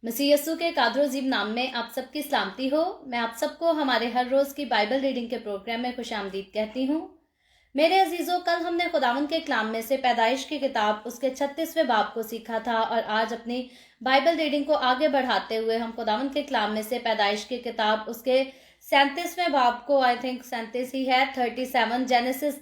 मसीह यस्सु के कादर अजीब नाम में आप सबकी सलामती हो। मैं आप सबको हमारे हर रोज़ की बाइबल रीडिंग के प्रोग्राम में खुशामदीद कहती हूँ। मेरे अजीज़ों, कल हमने खुदावंद के कलाम में से पैदाइश की किताब उसके 36वें बाब को सीखा था और आज अपनी बाइबल रीडिंग को आगे बढ़ाते हुए हम खुदावंद के कलाम में से पैदाइश की किताब उसके 37वें बाब को, आई थिंक 37 ही है, 37 जेनेसिस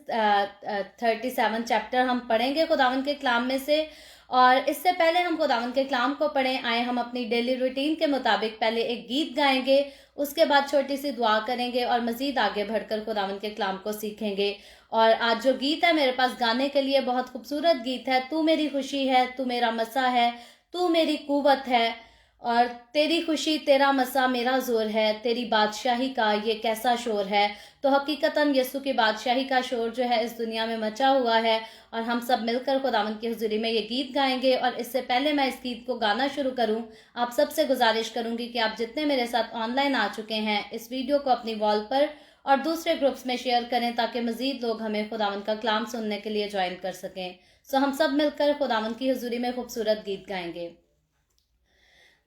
37 चैप्टर हम पढ़ेंगे खुदावंद के कलाम में से। और इससे पहले हम खुदावंद के कलाम को पढ़ें आए हम अपनी डेली रूटीन के मुताबिक पहले एक गीत गाएंगे, उसके बाद छोटी सी दुआ करेंगे और मजीद आगे बढ़कर खुदावंद के कलाम को सीखेंगे। और आज जो गीत है मेरे पास गाने के लिए बहुत खूबसूरत गीत है, तू मेरी खुशी है, तू मेरा मसा है, तू मेरी कुव्वत है, और तेरी खुशी तेरा मसा मेरा जोर है, तेरी बादशाही का ये कैसा शोर है। तो हकीकतन यीशु की बादशाही का शोर जो है इस दुनिया में मचा हुआ है और हम सब मिलकर खुदावंद की हुजूरी में ये गीत गाएंगे। और इससे पहले मैं इस गीत को गाना शुरू करूं, आप सबसे गुजारिश करूंगी कि आप जितने मेरे साथ ऑनलाइन आ चुके हैं इस वीडियो को अपनी वॉल पर और दूसरे ग्रुप्स में शेयर करें ताकि मजीद लोग हमें खुदावंद का कलाम सुनने के लिए ज्वाइन कर सकें। सो हम सब मिलकर खुदावंद की हुजूरी में खूबसूरत गीत गाएंगे।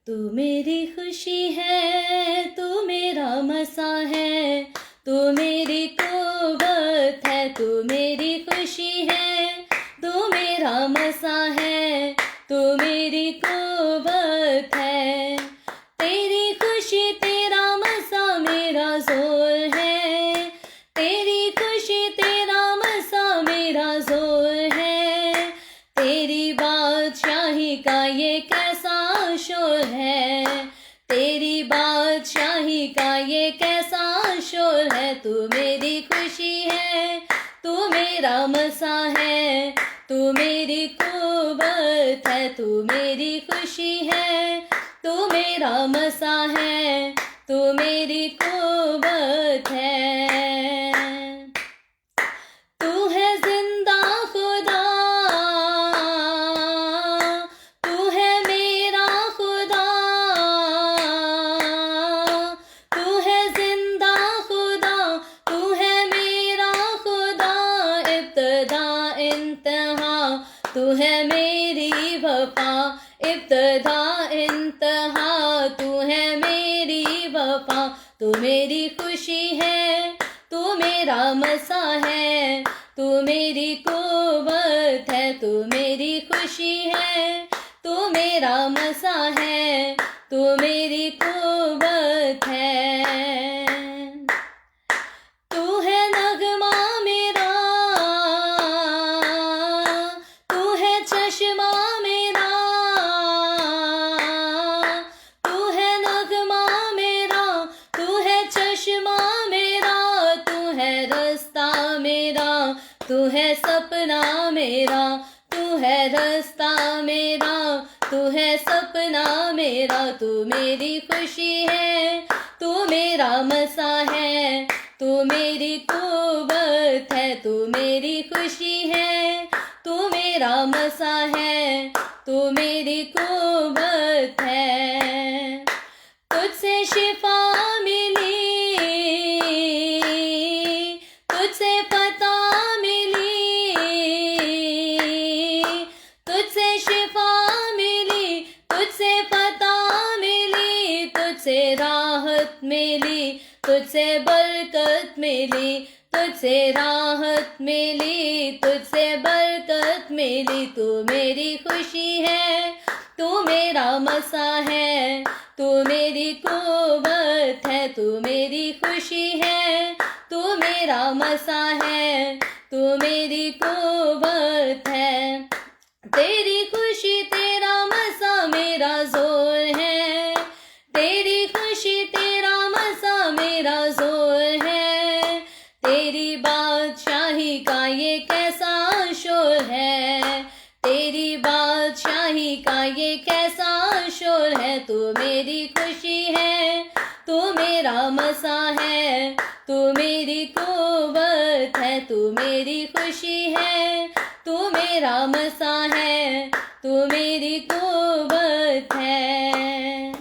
तू मेरी खुशी है, तू मेरा मसा है, तू मेरी कुव्वत है, तू मेरी खुशी है, तू मेरा मसा है, तू मेरी कुव्वत है, तेरी खुशी तेरा मसा मेरा जोर है, तेरी खुशी तेरा मसा मेरा जोर है, तेरी बादशाही का ये कैसा शोर है, तेरी बादशाही का ये कैसा शोर है, तू मेरी खुशी है, तू मेरा मसा है, तू मेरी कुव्वत है, तू मेरी खुशी है, तू मेरा मसा है, तू मेरी कुव्वत है। तू है जिंदा खुदा, तू है मेरा खुदा, तू है जिंदा खुदा, तू है मेरा खुदा, इब्तिदा इंतहा, तू है मेरी वफा, इब्तिदा इंतहा, तू है मेरी वफा, तू मेरी खुशी है, तू मेरा मसा है, तू मेरी कुव्वत है, तू मेरी खुशी है, तू मेरा मसा है, तू मेरी कुव्वत है। तू है नगमा मेरा, तू है चश्मा मेरा, तू है नगमा मेरा, तू है चश्मा मेरा, तू है रास्ता मेरा, तू है सपना मेरा, तू है रास्ता मेरा, तू है सपना मेरा, तू मेरी खुशी है, तू मेरा मसा है, तू मेरी कुव्वत है, तू मेरी खुशी है, तू मेरा मसा है, तू मेरी कुव्वत है। तुझसे शिफा मिली, तुझसे पता मिली, तुझसे शिफा मिली, तुझसे पता मिली, तुझसे राहत मिली, तुझसे बरकत मिली, तुझसे राहत मिली, तुझसे बरकत मिली, तू मेरी खुशी है, तू मेरा मसा है, तू मेरी कुव्वत है, तू मेरी खुशी है, तू मेरा मसा है, तू मेरी कुव्वत है, तेरी खुशी तेरा मसा मेरा जोर है, तेरी खुशी तेरा मसा मेरा जोर है, तेरी बादशाही का ये कैसा शोर है, तेरी बादशाही का ये कैसा शोर है, तू मेरी खुशी है, तू मेरा मसा है, तू मेरी कुव्वत है, तू मेरी खुशी है, तू मेरा मसा है, तू मेरी कुव्वत है।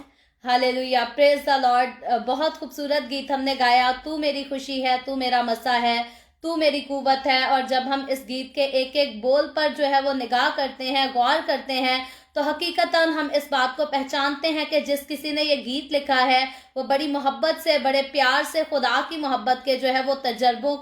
Hallelujah, praise the Lord. बहुत खूबसूरत गीत हमने गाया, तू मेरी खुशी है, तू मेरा मसा है, तू मेरी कुव्वत है। और जब हम इस गीत के एक एक बोल पर जो है वो निगाह करते हैं, गौर करते हैं, تو حقیقتاً ہم اس بات کو پہچانتے ہیں کہ جس کسی نے یہ گیت لکھا ہے وہ بڑی محبت سے، بڑے پیار سے خدا کی محبت کے جو ہے وہ تجربے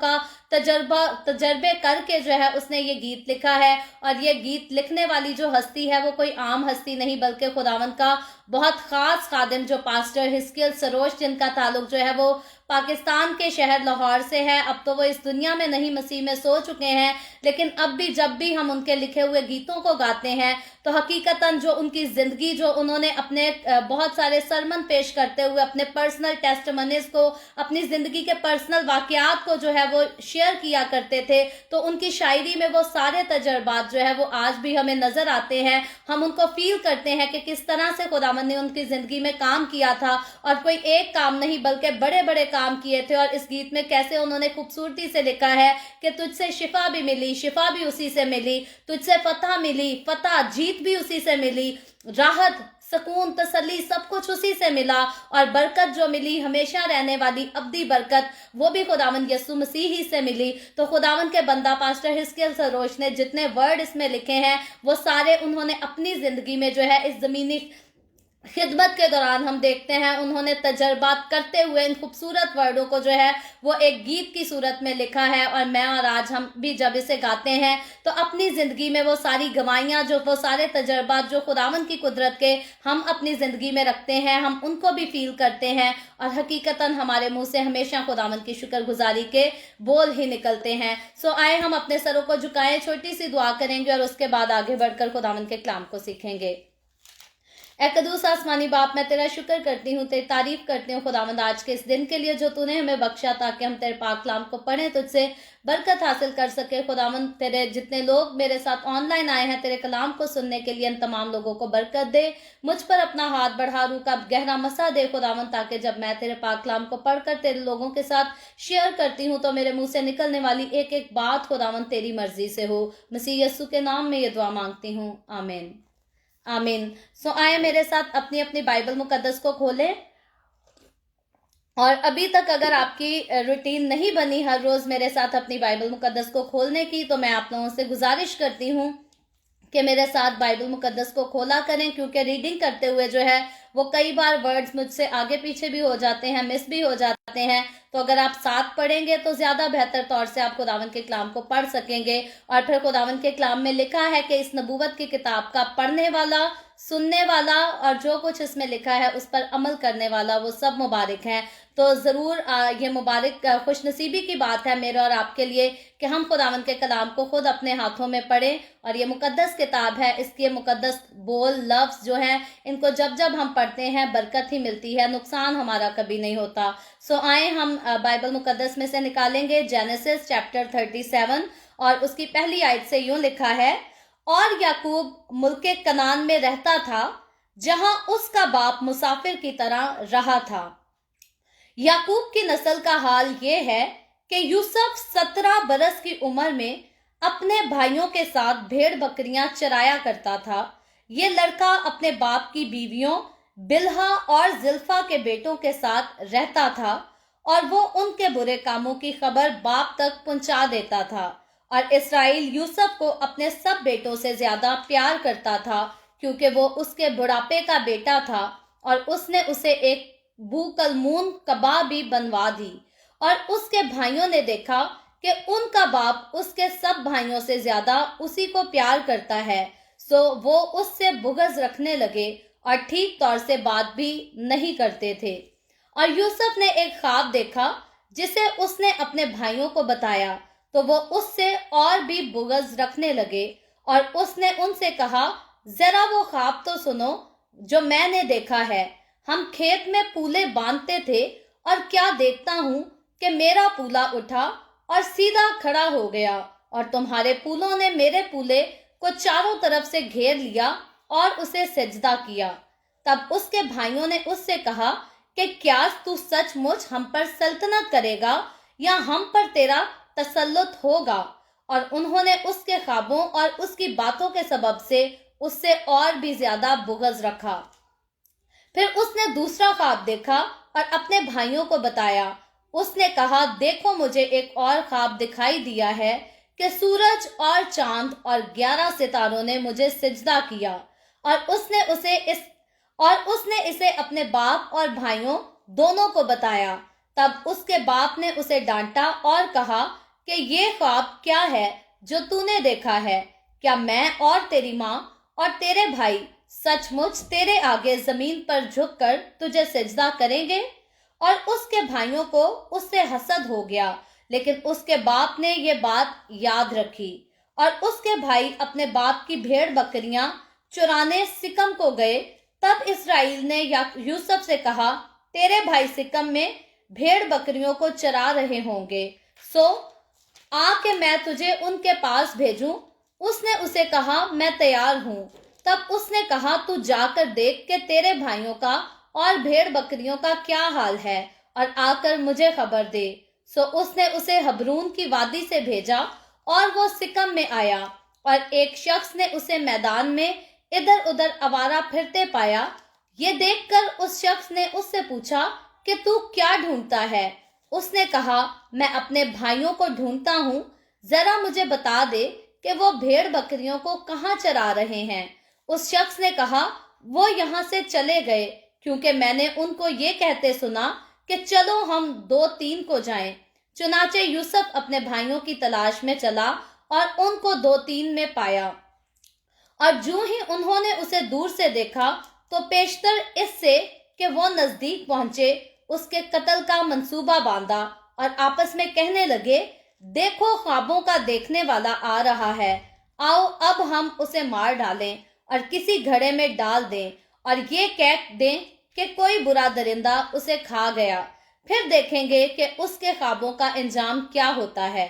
کر کے جو ہے اس نے یہ گیت لکھا ہے. اور یہ گیت لکھنے والی جو ہستی ہے وہ کوئی عام ہستی نہیں بلکہ خداوند کا بہت خاص خادم جو پاسٹر ہزقیل سروش، جن کا تعلق جو ہے وہ پاکستان کے شہر لاہور سے ہے. اب تو وہ اس دنیا میں نہیں، مسیح میں سو چکے ہیں، لیکن اب بھی جب بھی ہم ان کے لکھے ہوئے گیتوں کو گاتے ہیں تو حقیقتاً جو ان کی زندگی، جو انہوں نے اپنے بہت سارے سرمن پیش کرتے ہوئے اپنے پرسنل ٹیسٹمنیز کو، اپنی زندگی کے پرسنل واقعات کو جو ہے وہ شیئر کیا کرتے تھے، تو ان کی شاعری میں وہ سارے تجربات جو ہے وہ آج بھی ہمیں نظر آتے ہیں. ہم ان کو فیل کرتے ہیں کہ کس طرح سے خداوند نے ان کی زندگی میں کام کیا تھا، اور کوئی ایک کام نہیں بلکہ بڑے بڑے کام کیے تھے. اور اس گیت میں کیسے انہوں نے خوبصورتی سے لکھا ہے کہ تجھ سے شفا بھی ملی، شفا بھی اسی سے ملی، تجھ سے فتح ملی، فتح جیت بھی اسی سے ملی، راحت، سکون، تسلی، سب کچھ اسی سے ملا، اور برکت جو ملی، ہمیشہ رہنے والی ابدی برکت، وہ بھی خداوند یسوع مسیح ہی سے ملی. تو خداوند کے بندہ پاسٹر ہزقیل سروش نے جتنے ورڈ اس میں لکھے ہیں وہ سارے انہوں نے اپنی زندگی میں جو ہے اس زمینی خدمت کے دوران ہم دیکھتے ہیں انہوں نے تجربات کرتے ہوئے ان خوبصورت ورڈوں کو جو ہے وہ ایک گیت کی صورت میں لکھا ہے. اور میں اور آج ہم بھی جب اسے گاتے ہیں تو اپنی زندگی میں وہ ساری گواہیاں، جو وہ سارے تجربات جو خداوند کی قدرت کے ہم اپنی زندگی میں رکھتے ہیں، ہم ان کو بھی فیل کرتے ہیں، اور حقیقتاً ہمارے منہ سے ہمیشہ خداوند کی شکر گزاری کے بول ہی نکلتے ہیں. سو آئے ہم اپنے سروں کو جھکائیں، چھوٹی سی دعا کریں گے اور اس کے بعد آگے بڑھ کر خداوند کے کلام کو سیکھیں گے. اے قدوس آسمانی باپ، میں تیرا شکر کرتی ہوں، تیری تعریف کرتی ہوں خداوند آج کے اس دن کے لیے جو تو نے ہمیں بخشا تاکہ ہم تیرے پاک کلام کو پڑھیں، تجھ سے برکت حاصل کر سکے. خداوند تیرے جتنے لوگ میرے ساتھ آن لائن آئے ہیں تیرے کلام کو سننے کے لیے، ان تمام لوگوں کو برکت دے. مجھ پر اپنا ہاتھ بڑھا، روح کا گہرا مسا دے خداوند، تاکہ جب میں تیرے پاک کلام کو پڑھ کر تیرے لوگوں کے ساتھ شیئر کرتی ہوں تو میرے منہ سے نکلنے والی ایک ایک بات خداوند تیری مرضی سے ہو. مسیح یسوع کے نام میں یہ دعا مانگتی ہوں، آمین آمین. سو آئے میرے ساتھ اپنی اپنی بائبل مقدس کو کھولیں. اور ابھی تک اگر آپ کی روٹین نہیں بنی ہر روز میرے ساتھ اپنی بائبل مقدس کو کھولنے کی، تو میں آپ لوگوں سے گزارش کرتی ہوں کہ میرے ساتھ بائبل مقدس کو کھولا کریں، کیونکہ ریڈنگ کرتے ہوئے جو ہے وہ کئی بار ورڈز مجھ سے آگے پیچھے بھی ہو جاتے ہیں، مس بھی ہو جاتے ہیں. تو اگر آپ ساتھ پڑھیں گے تو زیادہ بہتر طور سے آپ خداوند کے کلام کو پڑھ سکیں گے. اور پھر خداوند کے کلام میں لکھا ہے کہ اس نبوت کی کتاب کا پڑھنے والا، سننے والا اور جو کچھ اس میں لکھا ہے اس پر عمل کرنے والا وہ سب مبارک ہیں. تو ضرور یہ مبارک خوش نصیبی کی بات ہے میرے اور آپ کے لیے کہ ہم خداوند کے کلام کو خود اپنے ہاتھوں میں پڑھیں. اور یہ مقدس کتاب ہے، اس کے مقدس بول، لفظ جو ہیں، ان کو جب جب ہم پڑھتے ہیں برکت ہی ملتی ہے، نقصان ہمارا کبھی نہیں ہوتا. سو آئیں ہم بائبل مقدس میں سے نکالیں گے جینیسس چیپٹر 37، اور اس کی پہلی آیت سے یوں لکھا ہے: اور یعقوب ملک کنعان میں رہتا تھا جہاں اس کا باپ مسافر کی طرح رہا تھا. یعقوب کی نسل کا حال یہ ہے کہ یوسف 17 برس کی عمر میں اپنے بھائیوں کے ساتھ بھیڑ بکریاں چرایا کرتا تھا. یہ لڑکا اپنے باپ کی بیویوں بلہا اور زلفا کے بیٹوں کے ساتھ رہتا تھا، اور وہ ان کے برے کاموں کی خبر باپ تک پہنچا دیتا تھا. اور اسرائیل یوسف کو اپنے سب بیٹوں سے زیادہ پیار کرتا تھا، کیونکہ وہ اس کے بڑھاپے کا بیٹا تھا، اور اس نے اسے ایک بوکلمون کباب بھی بنوا دی. اور اس کے بھائیوں نے دیکھا کہ ان کا باپ اس کے سب بھائیوں سے زیادہ اسی کو پیار کرتا ہے، سو وہ اس سے بغض رکھنے لگے اور ٹھیک طور سے بات بھی نہیں کرتے تھے. اور یوسف نے ایک خواب دیکھا جسے اس نے اپنے بھائیوں کو بتایا، تو وہ اس سے اور بھی بغض رکھنے لگے. اور اس نے ان سے کہا: ذرا وہ خواب تو سنو جو میں نے دیکھا ہے. ہم کھیت میں پولے باندھتے تھے، اور کیا دیکھتا ہوں کہ میرا پولا اٹھا اور سیدھا کھڑا ہو گیا، اور تمہارے پولوں نے میرے پولے کو چاروں طرف سے گھیر لیا اور اسے سجدہ کیا. تب اس کے بھائیوں نے اس سے کہا کہ کیا تو سچ مچ ہم پر سلطنت کرے گا یا ہم پر تیرا تسلط ہوگا؟ اور انہوں نے اس کے خوابوں اور اس کی باتوں کے سبب سے اس سے اور بھی زیادہ بغض رکھا. پھر اس نے دوسرا خواب دیکھا اور اپنے بھائیوں کو بتایا. اس نے کہا: دیکھو، مجھے ایک اور خواب دکھائی دیا ہے کہ سورج اور چاند اور 11 ستاروں نے مجھے سجدہ کیا. اور اس نے اسے اپنے باپ اور بھائیوں دونوں کو بتایا۔ تب اس کے باپ نے اسے ڈانٹا اور کہا کہ یہ خواب کیا ہے جو تو نے دیکھا ہے؟ کیا میں اور تیری ماں اور تیرے بھائی سچ مچ تیرے آگے زمین پر جھک کر تجھے سجدہ کریں گے؟ اور اس کے بھائیوں کو اس سے حسد ہو گیا، لیکن اس کے باپ نے یہ بات یاد رکھی، اور اس کے بھائی اپنے باپ کی بھیڑ بکریاں چرانے سکم کو گئے۔ تب اسرائیل نے یوسف سے کہا، تیرے بھائی سکم میں بھیڑ بکریوں کو چرا رہے ہوں گے، سو آ کہ میں تجھے ان کے پاس بھیجوں۔ اس نے اسے کہا، میں تیار ہوں۔ تب اس نے کہا، تو جا کر دیکھ کہ تیرے بھائیوں کا اور بھیڑ بکریوں کا کیا حال ہے، اور آ کر مجھے خبر دے۔ سو اس نے اسے حبرون کی وادی سے بھیجا، اور وہ سکم میں آیا، اور ایک شخص نے اسے میدان میں ادھر ادھر آوارہ پھرتے پایا۔ یہ دیکھ کر اس شخص نے اس سے پوچھا کہ تو کیا ڈھونڈتا ہے؟ اس نے کہا، میں اپنے بھائیوں کو ڈھونڈتا ہوں، ذرا مجھے بتا دے کہ وہ بھیڑ بکریوں کو کہاں چرا رہے ہیں۔ اس شخص نے کہا، وہ یہاں سے چلے گئے، کیونکہ میں نے ان کو یہ کہتے سنا کہ چلو ہم 2-3 کو جائیں۔ چنانچہ یوسف اپنے بھائیوں کی تلاش میں چلا اور ان کو 2-3 میں پایا، اور جو ہی انہوں نے اسے دور سے دیکھا تو پیشتر اس سے کہ وہ نزدیک پہنچے اس کے قتل کا منصوبہ باندھا، اور آپس میں کہنے لگے، دیکھو خوابوں کا دیکھنے والا آ رہا ہے، آؤ اب ہم اسے مار ڈالیں اور کسی گھڑے میں ڈال دیں، اور یہ کہہ دیں کہ کوئی برا درندہ اسے کھا گیا، پھر دیکھیں گے کہ اس کے خوابوں کا انجام کیا ہوتا ہے۔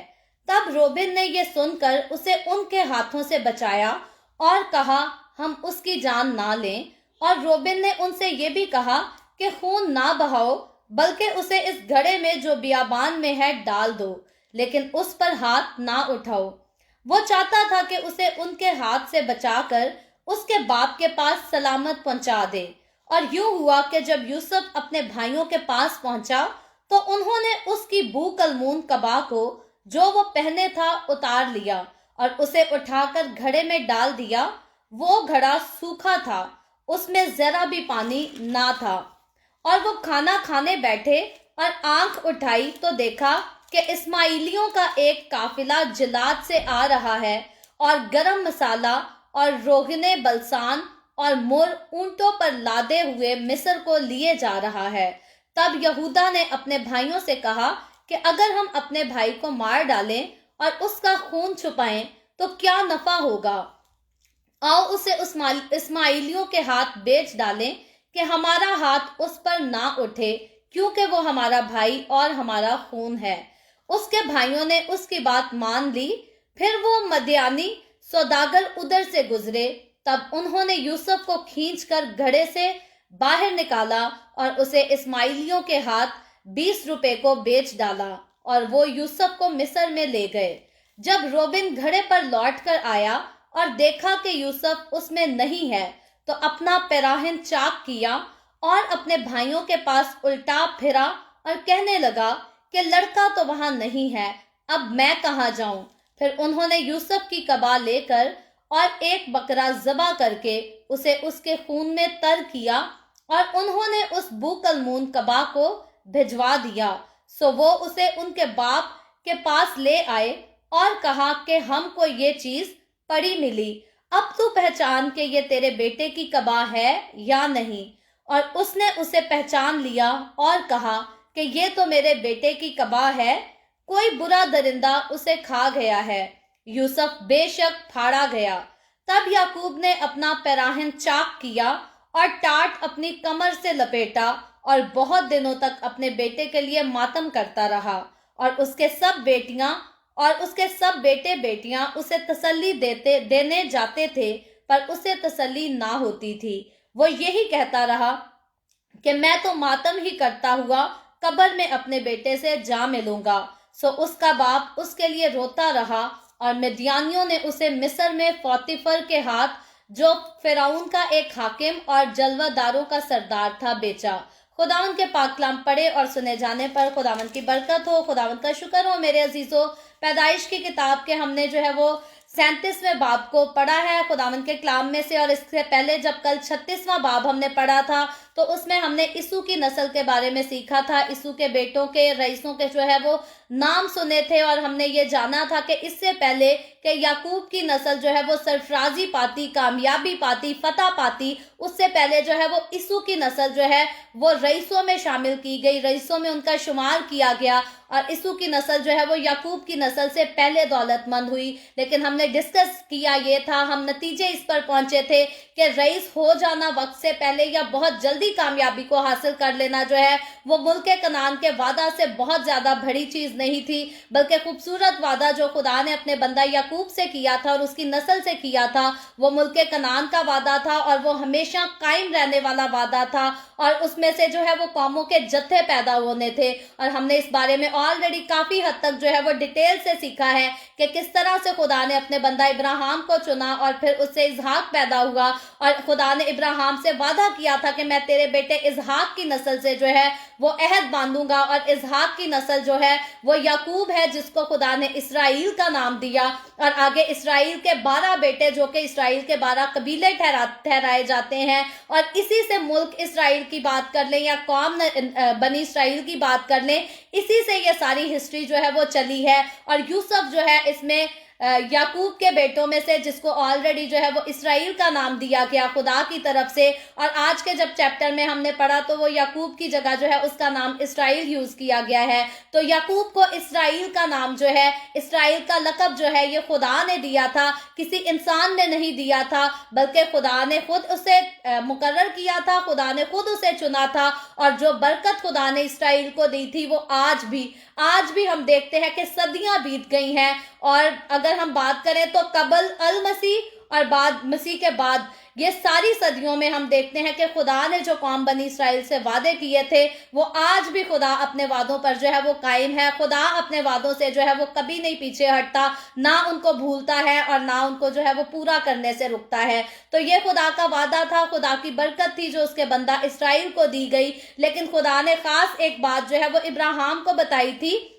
تب روبن نے یہ سن کر اسے ان کے ہاتھوں سے بچایا اور کہا، ہم اس کی جان نہ لیں، اور روبن نے ان سے یہ بھی کہا کہ خون نہ بہاؤ، بلکہ اسے اس گھڑے میں جو بیابان میں ہے ڈال دو، لیکن اس پر ہاتھ نہ اٹھاؤ۔ وہ چاہتا تھا کہ اسے ان کے ہاتھ سے بچا کر اس کے باپ کے پاس سلامت پہنچا دے۔ اور یوں ہوا کہ جب یوسف اپنے بھائیوں کے پاس پہنچا تو انہوں نے اس کی بو کلمون قبا کو جو وہ پہنے تھا اتار لیا اور اسے اٹھا کر گھڑے میں ڈال دیا۔ وہ گھڑا سوکھا تھا، اس میں ذرا بھی پانی نہ تھا، اور وہ کھانا کھانے بیٹھے اور آنکھ اٹھائی تو دیکھا کہ اسماعیلیوں کا ایک قافلہ جلاد سے آ رہا ہے، اور گرم مسالہ اور روغن بلسان اور مر اونٹوں پر لادے ہوئے مصر کو لیے جا رہا ہے۔ تب یہودا نے اپنے بھائیوں سے کہا کہ اگر ہم اپنے بھائی کو مار ڈالیں اور اس کا خون چھپائیں تو کیا نفع ہوگا؟ آؤ اسے اسماعیلیوں کے ہاتھ بیچ ڈالیں کہ ہمارا ہاتھ اس پر نہ اٹھے، کیونکہ وہ ہمارا بھائی اور ہمارا خون ہے۔ اس کے بھائیوں نے اس کی بات مان لی۔ پھر وہ مدیانی سوداگر ادھر سے گزرے، تب انہوں نے یوسف کو کھینچ کر گھڑے سے باہر نکالا اور اسے اسماعیلیوں کے ہاتھ 20 روپے کو بیچ ڈالا، اور وہ یوسف کو مصر میں لے گئے۔ جب روبن گھڑے پر لوٹ کر آیا اور دیکھا کہ یوسف اس میں نہیں ہے تو اپنا پیراہن چاک کیا اور اپنے بھائیوں کے پاس الٹا پھرا اور کہنے لگا کہ لڑکا تو وہاں نہیں ہے، اب میں کہاں جاؤں؟ پھر انہوں نے یوسف کی قبا لے کر اور ایک بکرا ذبح کر کے اسے اس کے خون میں تر کیا، اور انہوں نے اس بوکلمون قبا کو بھجوا دیا۔ سو وہ اسے ان کے باپ کے پاس لے آئے اور کہا کہ ہم کو یہ چیز پڑی ملی، اب تو پہچان کہ یہ تیرے بیٹے کی قبا ہے یا نہیں۔ اور اس نے اسے پہچان لیا اور کہا کہ یہ تو میرے بیٹے کی قبا ہے، کوئی برا درندہ اسے کھا گیا ہے۔ یوسف بے شک پھاڑا گیا۔ تب یعقوب نے اپنا پیراہن چاک کیا اور ٹاٹ اپنی کمر سے لپیٹا اور بہت دنوں تک اپنے بیٹے کے لیے ماتم کرتا رہا، اور اس کے سب بیٹے بیٹیاں اسے تسلی دینے جاتے تھے، پر اسے تسلی نہ ہوتی تھی۔ وہ یہی کہتا رہا کہ میں تو ماتم ہی کرتا ہوا قبر میں اپنے بیٹے سے جا ملوں گا۔ سو اس کا باپ اس کے لیے روتا رہا، اور مدیانیوں نے اسے مصر میں پوتیفر کے ہاتھ، جو فرعون کا ایک حاکم اور جلوہ داروں کا سردار تھا، بیچا۔ خداوند کے پاک کلام پڑھے اور سنے جانے پر خداوند کی برکت ہو۔ خداوند کا شکر ہو میرے عزیزو، پیدائش کی کتاب کے ہم نے جو ہے وہ 37वें बाब को पढ़ा है खुदावंद के कलाम में से, और इससे पहले जब कल 36वां बाब हमने पढ़ा था तो उसमें हमने यीशु की नस्ल के बारे में सीखा था। यीशु के बेटों के, रईसों के जो है वो नाम सुने थे, और हमने ये जाना था कि इससे पहले कि याकूब की नस्ल जो है वो सरफराजी पाती, कामयाबी पाती, फतह पाती, उससे पहले जो है वो यीशु की नस्ल जो है वो रईसों में शामिल की गई, रईसों में उनका शुमार किया गया, और यीशु की नस्ल जो है वो याकूब की नस्ल से पहले दौलतमंद हुई। लेकिन हमने डिस्कस किया ये था, हम नतीजे इस पर पहुंचे थे कि रईस हो जाना वक्त से पहले या बहुत जल्दी कामयाबी को हासिल कर लेना जो है वो मुल्क कनान के वादा से बहुत ज्यादा बड़ी चीज नहीं थी, बल्कि खूबसूरत वादा जो खुदा ने अपने बंदा याकूब से किया था और उसकी नस्ल से किया था, वो मुल्क कनान का वादा था, और वो हमेशा कायम रहने वाला वादा था, और उसमें से जो है वो कौमों के जत्थे पैदा होने थे। और हमने इस बारे में ऑलरेडी काफी हद तक जो है वो डिटेल से सीखा है कि किस तरह से खुदा ने अपने बंदा इब्राहिम को चुना, और फिर उससे इसहाक पैदा हुआ, और खुदा ने इब्राहिम से वादा किया था कि मैं तेरे बेटे इसहाक की नस्ल से जो है वो अहद बांधूंगा, और इसहाक की नस्ल जो है वो याकूब है, जिसको खुदा ने इसराइल का नाम दिया। और आगे इसराइल के 12 बेटे, जो कि इसराइल के 12 कबीले ठहराए जाते हैं, और इसी से मुल्क इसराइल की बात कर लें या कौम बनी इसराइल की बात कर लें, इसी से ये सारी हिस्ट्री जो है वो चली है। और यूसुफ जो है इसमें याकूब के बेटों में से, जिसको ऑलरेडी जो है वो इसराइल का नाम दिया गया खुदा की तरफ से, और आज के जब चैप्टर में हमने पढ़ा तो वो याकूब की जगह जो है उसका नाम इसराइल यूज किया गया है। तो याकूब को इसराइल का नाम जो है, इसराइल का लक़ब जो है ये खुदा ने दिया था, किसी इंसान ने नहीं दिया था, बल्कि खुदा ने खुद उसे मुकर्रर किया था, खुदा ने खुद उसे चुना था। और जो बरकत खुदा ने इसराइल को दी थी वो आज भी हम देखते हैं कि सदियां बीत गई हैं, और अगर हम बात करें तो कबल अल मसीह और बाद मसीह के बाद ये सारी सदियों में हम देखते हैं कि खुदा ने जो कौम बनी इसराइल से वादे किए थे वो आज भी खुदा अपने वादों पर जो है वो कायम है। खुदा अपने वादों से जो है वो कभी नहीं पीछे हटता, ना उनको भूलता है और ना उनको जो है वो पूरा करने से रुकता है। तो ये खुदा का वादा था, खुदा की बरकत थी जो उसके बंदा इसराइल को दी गई। लेकिन खुदा ने खास एक बात जो है वो इब्राहिम को बताई थी,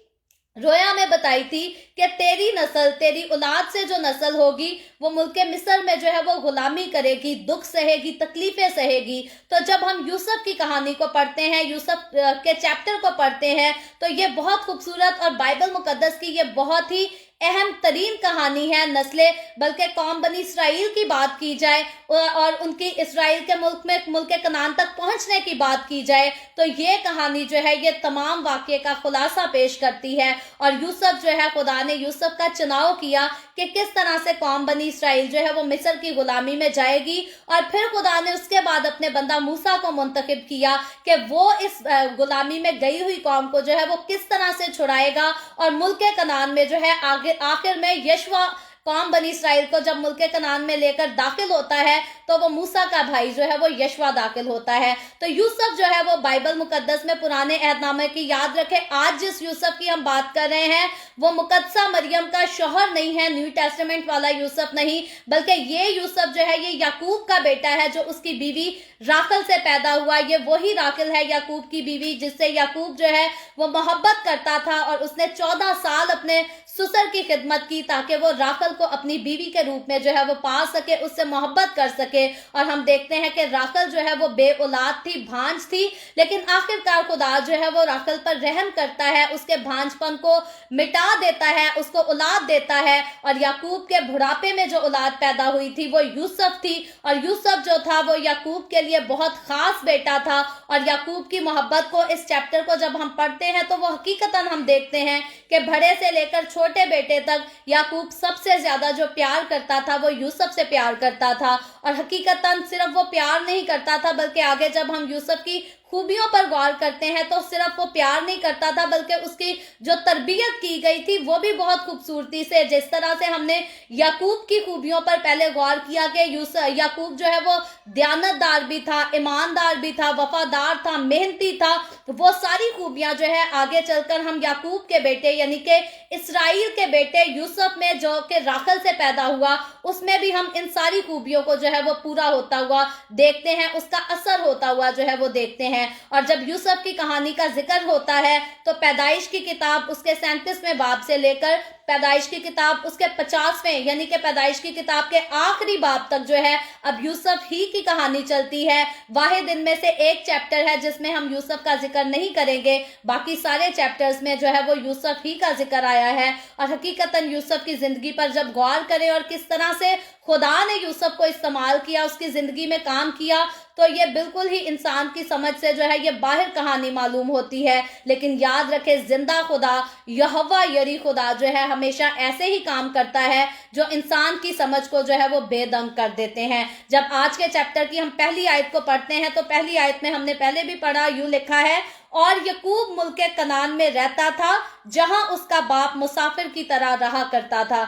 रोया में बताई थी कि तेरी नस्ल, तेरी औलाद से जो नस्ल होगी वो मुल्क मिस्र में जो है वो गुलामी करेगी, दुख सहेगी, तकलीफें सहेगी। तो जब हम यूसुफ की कहानी को पढ़ते हैं, यूसुफ के चैप्टर को पढ़ते हैं, तो ये बहुत खूबसूरत और बाइबल मुकद्दस की ये बहुत ही अहम तरीन कहानी है। नस्लें, बल्कि कौम बनी इसराइल की बात की जाए और उनकी इसराइल के मुल्क में मुल्क कनान तक पहुंचने की बात की जाए, तो ये कहानी जो है ये तमाम वाक़ये का खुलासा पेश करती है। और यूसुफ जो है, खुदा ने यूसुफ का चुनाव किया कि किस तरह से कौम बनी इसराइल जो है वो मिस्र की गुलामी में जाएगी, और फिर खुदा ने उसके बाद अपने बंदा मूसा को मुंतखब किया कि वो इस गुलामी में गई हुई कौम को जो है वो किस तरह से छुड़ाएगा। और मुल्क कनान में जो है आखिर में यशवा कौम बनी इसराइल को जब मुल्क कनान में लेकर दाखिल होता है तो वो मूसा का भाई जो है वो यशवा दाखिल होता है। तो यूसुफ जो है वो बाइबल मुकद्दस में पुराने अहदनामे की, याद रखें आज जिस यूसुफ की हम बात कर रहे हैं वो मुकद्दसा मरियम का शौहर नहीं है, न्यू टेस्टामेंट वाला यूसुफ नहीं, बल्कि ये यूसुफ जो है ये याकूब का बेटा है जो उसकी बीवी राखल से पैदा हुआ। ये वही राखल है याकूब की बीवी जिससे याकूब जो है वो मोहब्बत करता था, और उसने 14 साल अपने ससुर की खिदमत की ताकि वो राखल को अपनी बीवी के रूप में जो है वो पा सके, उससे मोहब्बत कर सके। और हम देखते हैं कि राखल जो है वो बे औलाद थी, भांज थी, लेकिन आखिरकार खुदा जो है वो राखल पर रहम करता है, उसके भांजपन को मिटा देता है, उसको औलाद देता है। और याकूब के बुढ़ापे में जो औलाद पैदा हुई थी वो यूसुफ थी, और यूसुफ जो था वो याकूब के लिए बहुत खास बेटा था। और याकूब की मोहब्बत को, इस चैप्टर को जब हम पढ़ते हैं तो वो हकीकतन हम देखते हैं कि बड़े से लेकर छोटे बेटे तक याकूब सबसे ज्यादा जो प्यार करता था वो यूसुफ से प्यार करता था। और हकीकतन सिर्फ वो प्यार नहीं करता था, बल्कि आगे जब हम यूसुफ की खूबियों पर गौर करते हैं तो सिर्फ वो प्यार नहीं करता था, बल्कि उसकी जो तरबियत की गई थी वो भी बहुत खूबसूरती से, जिस तरह से हमने याकूब की खूबियों पर पहले गौर किया कि याकूब जो है वो दयानतदार भी था, ईमानदार भी था, वफादार था, मेहनती था। वो सारी खूबियां जो है आगे चलकर हम याकूब के बेटे यानी कि इसराइल के बेटे यूसुफ में जो कि राखल से पैदा हुआ, उसमें भी हम इन सारी खूबियों को जो है वो पूरा होता हुआ देखते हैं, उसका असर होता हुआ जो है वो देखते हैं। और जब यूसुफ की कहानी का जिक्र होता है तो पैदाइश की किताब उसके 37वें बाब से लेकर پیدائش کی کتاب اس کے 50ویں یعنی کہ پیدائش کی کتاب کے آخری باب تک جو ہے اب یوسف ہی کی کہانی چلتی ہے. واحد ان میں سے ایک چیپٹر ہے جس میں ہم یوسف کا ذکر نہیں کریں گے، باقی سارے چیپٹرز میں جو ہے وہ یوسف ہی کا ذکر آیا ہے. اور حقیقتاً یوسف کی زندگی پر جب غور کریں اور کس طرح سے خدا نے یوسف کو استعمال کیا، اس کی زندگی میں کام کیا، تو یہ بالکل ہی انسان کی سمجھ سے جو ہے یہ باہر کہانی معلوم ہوتی ہے. لیکن یاد رکھے زندہ خدا، یہوہ یری خدا جو ہے ہمیشہ ایسے ہی کام کرتا ہے جو انسان کی سمجھ کو جو ہے وہ بے دنگ کر دیتے ہیں. جب آج کے چیپٹر کی ہم پہلی آیت کو پڑھتے ہیں تو پہلی آیت میں ہم نے پہلے بھی پڑھا، یوں لکھا ہے، اور یعقوب ملک کنعان میں رہتا تھا جہاں اس کا باپ مسافر کی طرح رہا کرتا تھا.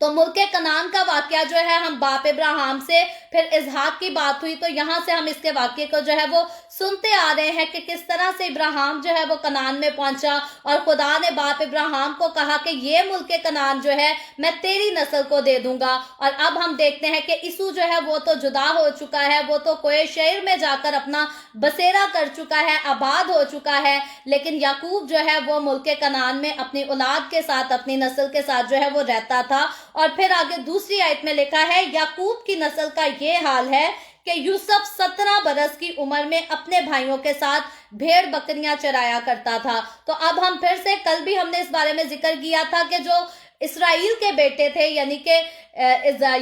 تو ملک کنعان کا واقعہ جو ہے ہم باپ ابراہیم سے پھر اسحاق کی بات ہوئی تو یہاں سے ہم اس کے واقعے کو جو ہے وہ سنتے آ رہے ہیں کہ کس طرح سے ابراہیم جو ہے وہ کنعان میں پہنچا اور خدا نے باپ ابراہیم کو کہا کہ یہ ملک کنعان جو ہے میں تیری نسل کو دے دوں گا. اور اب ہم دیکھتے ہیں کہ عیسو جو ہے وہ تو جدا ہو چکا ہے، وہ تو کوئی شہر میں جا کر اپنا بسیرا کر چکا ہے، آباد ہو چکا ہے، لیکن یعقوب جو ہے وہ ملک کنعان میں اپنی اولاد کے ساتھ، اپنی نسل کے ساتھ جو ہے وہ رہتا تھا. اور پھر آگے دوسری آیت میں لکھا ہے، یعقوب کی نسل کا یہ حال ہے کہ یوسف 17 برس کی عمر میں اپنے بھائیوں کے ساتھ بھیڑ بکریاں چرایا کرتا تھا. تو اب ہم پھر سے، کل بھی ہم نے اس بارے میں ذکر کیا تھا کہ جو اسرائیل کے بیٹے تھے یعنی کہ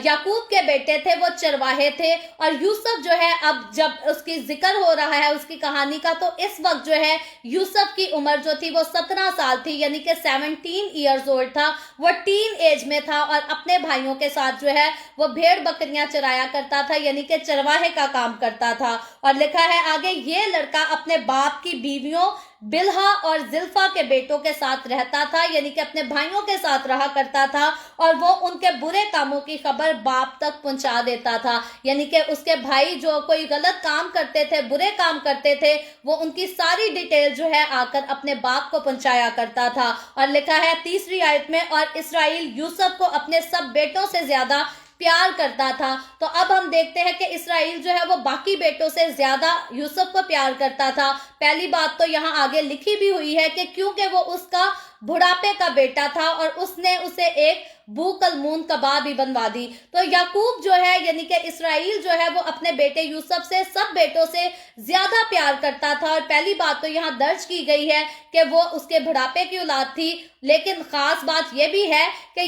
یعقوب کے بیٹے تھے وہ چرواہے تھے، اور یوسف جو ہے اب جب اس کی ذکر ہو رہا ہے اس کی کہانی کا تو اس وقت جو ہے یوسف کی عمر جو تھی وہ 17 سال تھی یعنی کہ 17 ایئرز اولڈ تھا، وہ ٹین ایج میں تھا اور اپنے بھائیوں کے ساتھ جو ہے وہ بھیڑ بکریاں چرایا کرتا تھا یعنی کہ چرواہے کا کام کرتا تھا. اور لکھا ہے آگے، یہ لڑکا اپنے باپ کی بیویوں بلہا اور زلفا کے بیٹوں کے ساتھ رہتا تھا یعنی کہ اپنے بھائیوں کے ساتھ رہا کرتا تھا، اور وہ ان کے برے کاموں کی خبر باپ تک پہنچا دیتا تھا. یعنی کہ اس کے بھائی جو کوئی غلط کام کرتے تھے، برے کام کرتے تھے، وہ ان کی ساری ڈیٹیل جو ہے آ کر اپنے باپ کو پہنچایا کرتا تھا. اور لکھا ہے تیسری آیت میں، اور اسرائیل یوسف کو اپنے سب بیٹوں سے زیادہ پیار کرتا تھا. تو اب ہم دیکھتے ہیں کہ اسرائیل جو ہے وہ باقی بیٹوں سے زیادہ یوسف کو پیار کرتا تھا. پہلی بات تو یہاں آگے لکھی بھی ہوئی ہے کہ کیونکہ وہ اس کا بڑھاپے کا بیٹا تھا اور اس نے اسے ایک بھوک المون کباب بھی بنوا دی. تو یعقوب جو ہے یعنی کہ اسرائیل جو ہے وہ اپنے بیٹے یوسف سے سب بیٹوں سے زیادہ پیار کرتا تھا. اور پہلی بات تو یہاں درج کی گئی ہے کہ وہ اس کے بڑھاپے کی اولاد تھی، لیکن خاص بات یہ بھی ہے کہ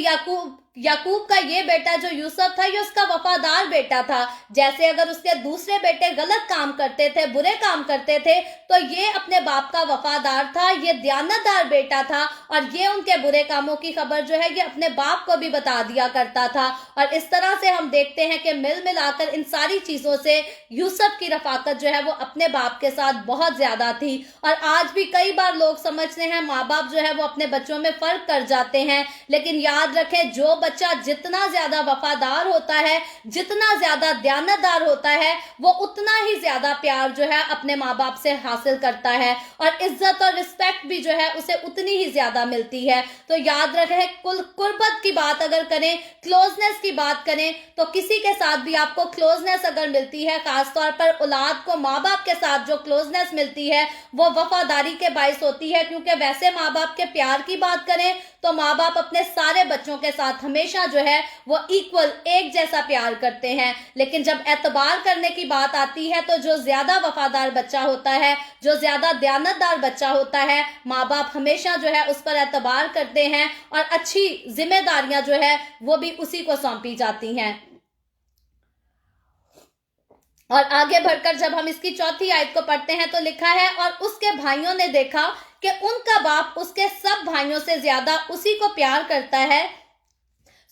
یعقوب کا یہ بیٹا جو یوسف تھا یہ اس کا وفادار بیٹا تھا. جیسے اگر اس کے دوسرے بیٹے غلط کام کرتے تھے، برے کام کرتے تھے، تو یہ اپنے باپ کا وفادار تھا، یہ دیانتدار بیٹا تھا، اور یہ ان کے برے کاموں کی خبر جو ہے یہ اپنے باپ کو بھی بتا دیا کرتا تھا. اور اس طرح سے ہم دیکھتے ہیں کہ مل ملا کر ان ساری چیزوں سے یوسف کی رفاقت جو ہے وہ اپنے باپ کے ساتھ بہت زیادہ تھی. اور آج بھی کئی بار لوگ سمجھتے ہیں ماں باپ جو ہے وہ اپنے بچوں میں فرق کر جاتے ہیں، لیکن یاد رکھیں جو بچہ جتنا زیادہ وفادار ہوتا ہے، جتنا زیادہ دیانتدار ہوتا ہے، وہ اتنا ہی زیادہ پیار جو ہے اپنے ماں باپ سے حاصل کرتا ہے، اور عزت اور رسپیکٹ بھی جو ہے اسے اتنی ہی زیادہ ملتی ہے. تو یاد رکھیں قربت کی بات اگر کریں، کلوزنس کی بات کریں، تو کسی کے ساتھ بھی آپ کو کلوزنس اگر ملتی ہے، خاص طور پر اولاد کو ماں باپ کے ساتھ جو کلوزنس ملتی ہے وہ وفاداری کے باعث ہوتی ہے. کیونکہ ویسے ماں باپ کے پیار کی بات کریں تو ماں باپ اپنے سارے بچوں کے ساتھ ہمیشہ جو ہے وہ ایکول، ایک جیسا پیار کرتے ہیں، لیکن جب اعتبار کرنے کی بات آتی ہے تو جو زیادہ وفادار بچہ ہوتا ہے، جو زیادہ دیانتدار بچہ ہوتا ہے، ماں باپ ہمیشہ جو ہے اس پر اعتبار کرتے ہیں اور اچھی ذمہ داریاں جو ہے وہ بھی اسی کو سونپی جاتی ہیں. اور آگے بڑھ کر جب ہم اس کی چوتھی آیت کو پڑھتے ہیں تو لکھا ہے، اور اس کے بھائیوں نے دیکھا کہ ان کا باپ اس کے سب بھائیوں سے زیادہ اسی کو پیار کرتا ہے،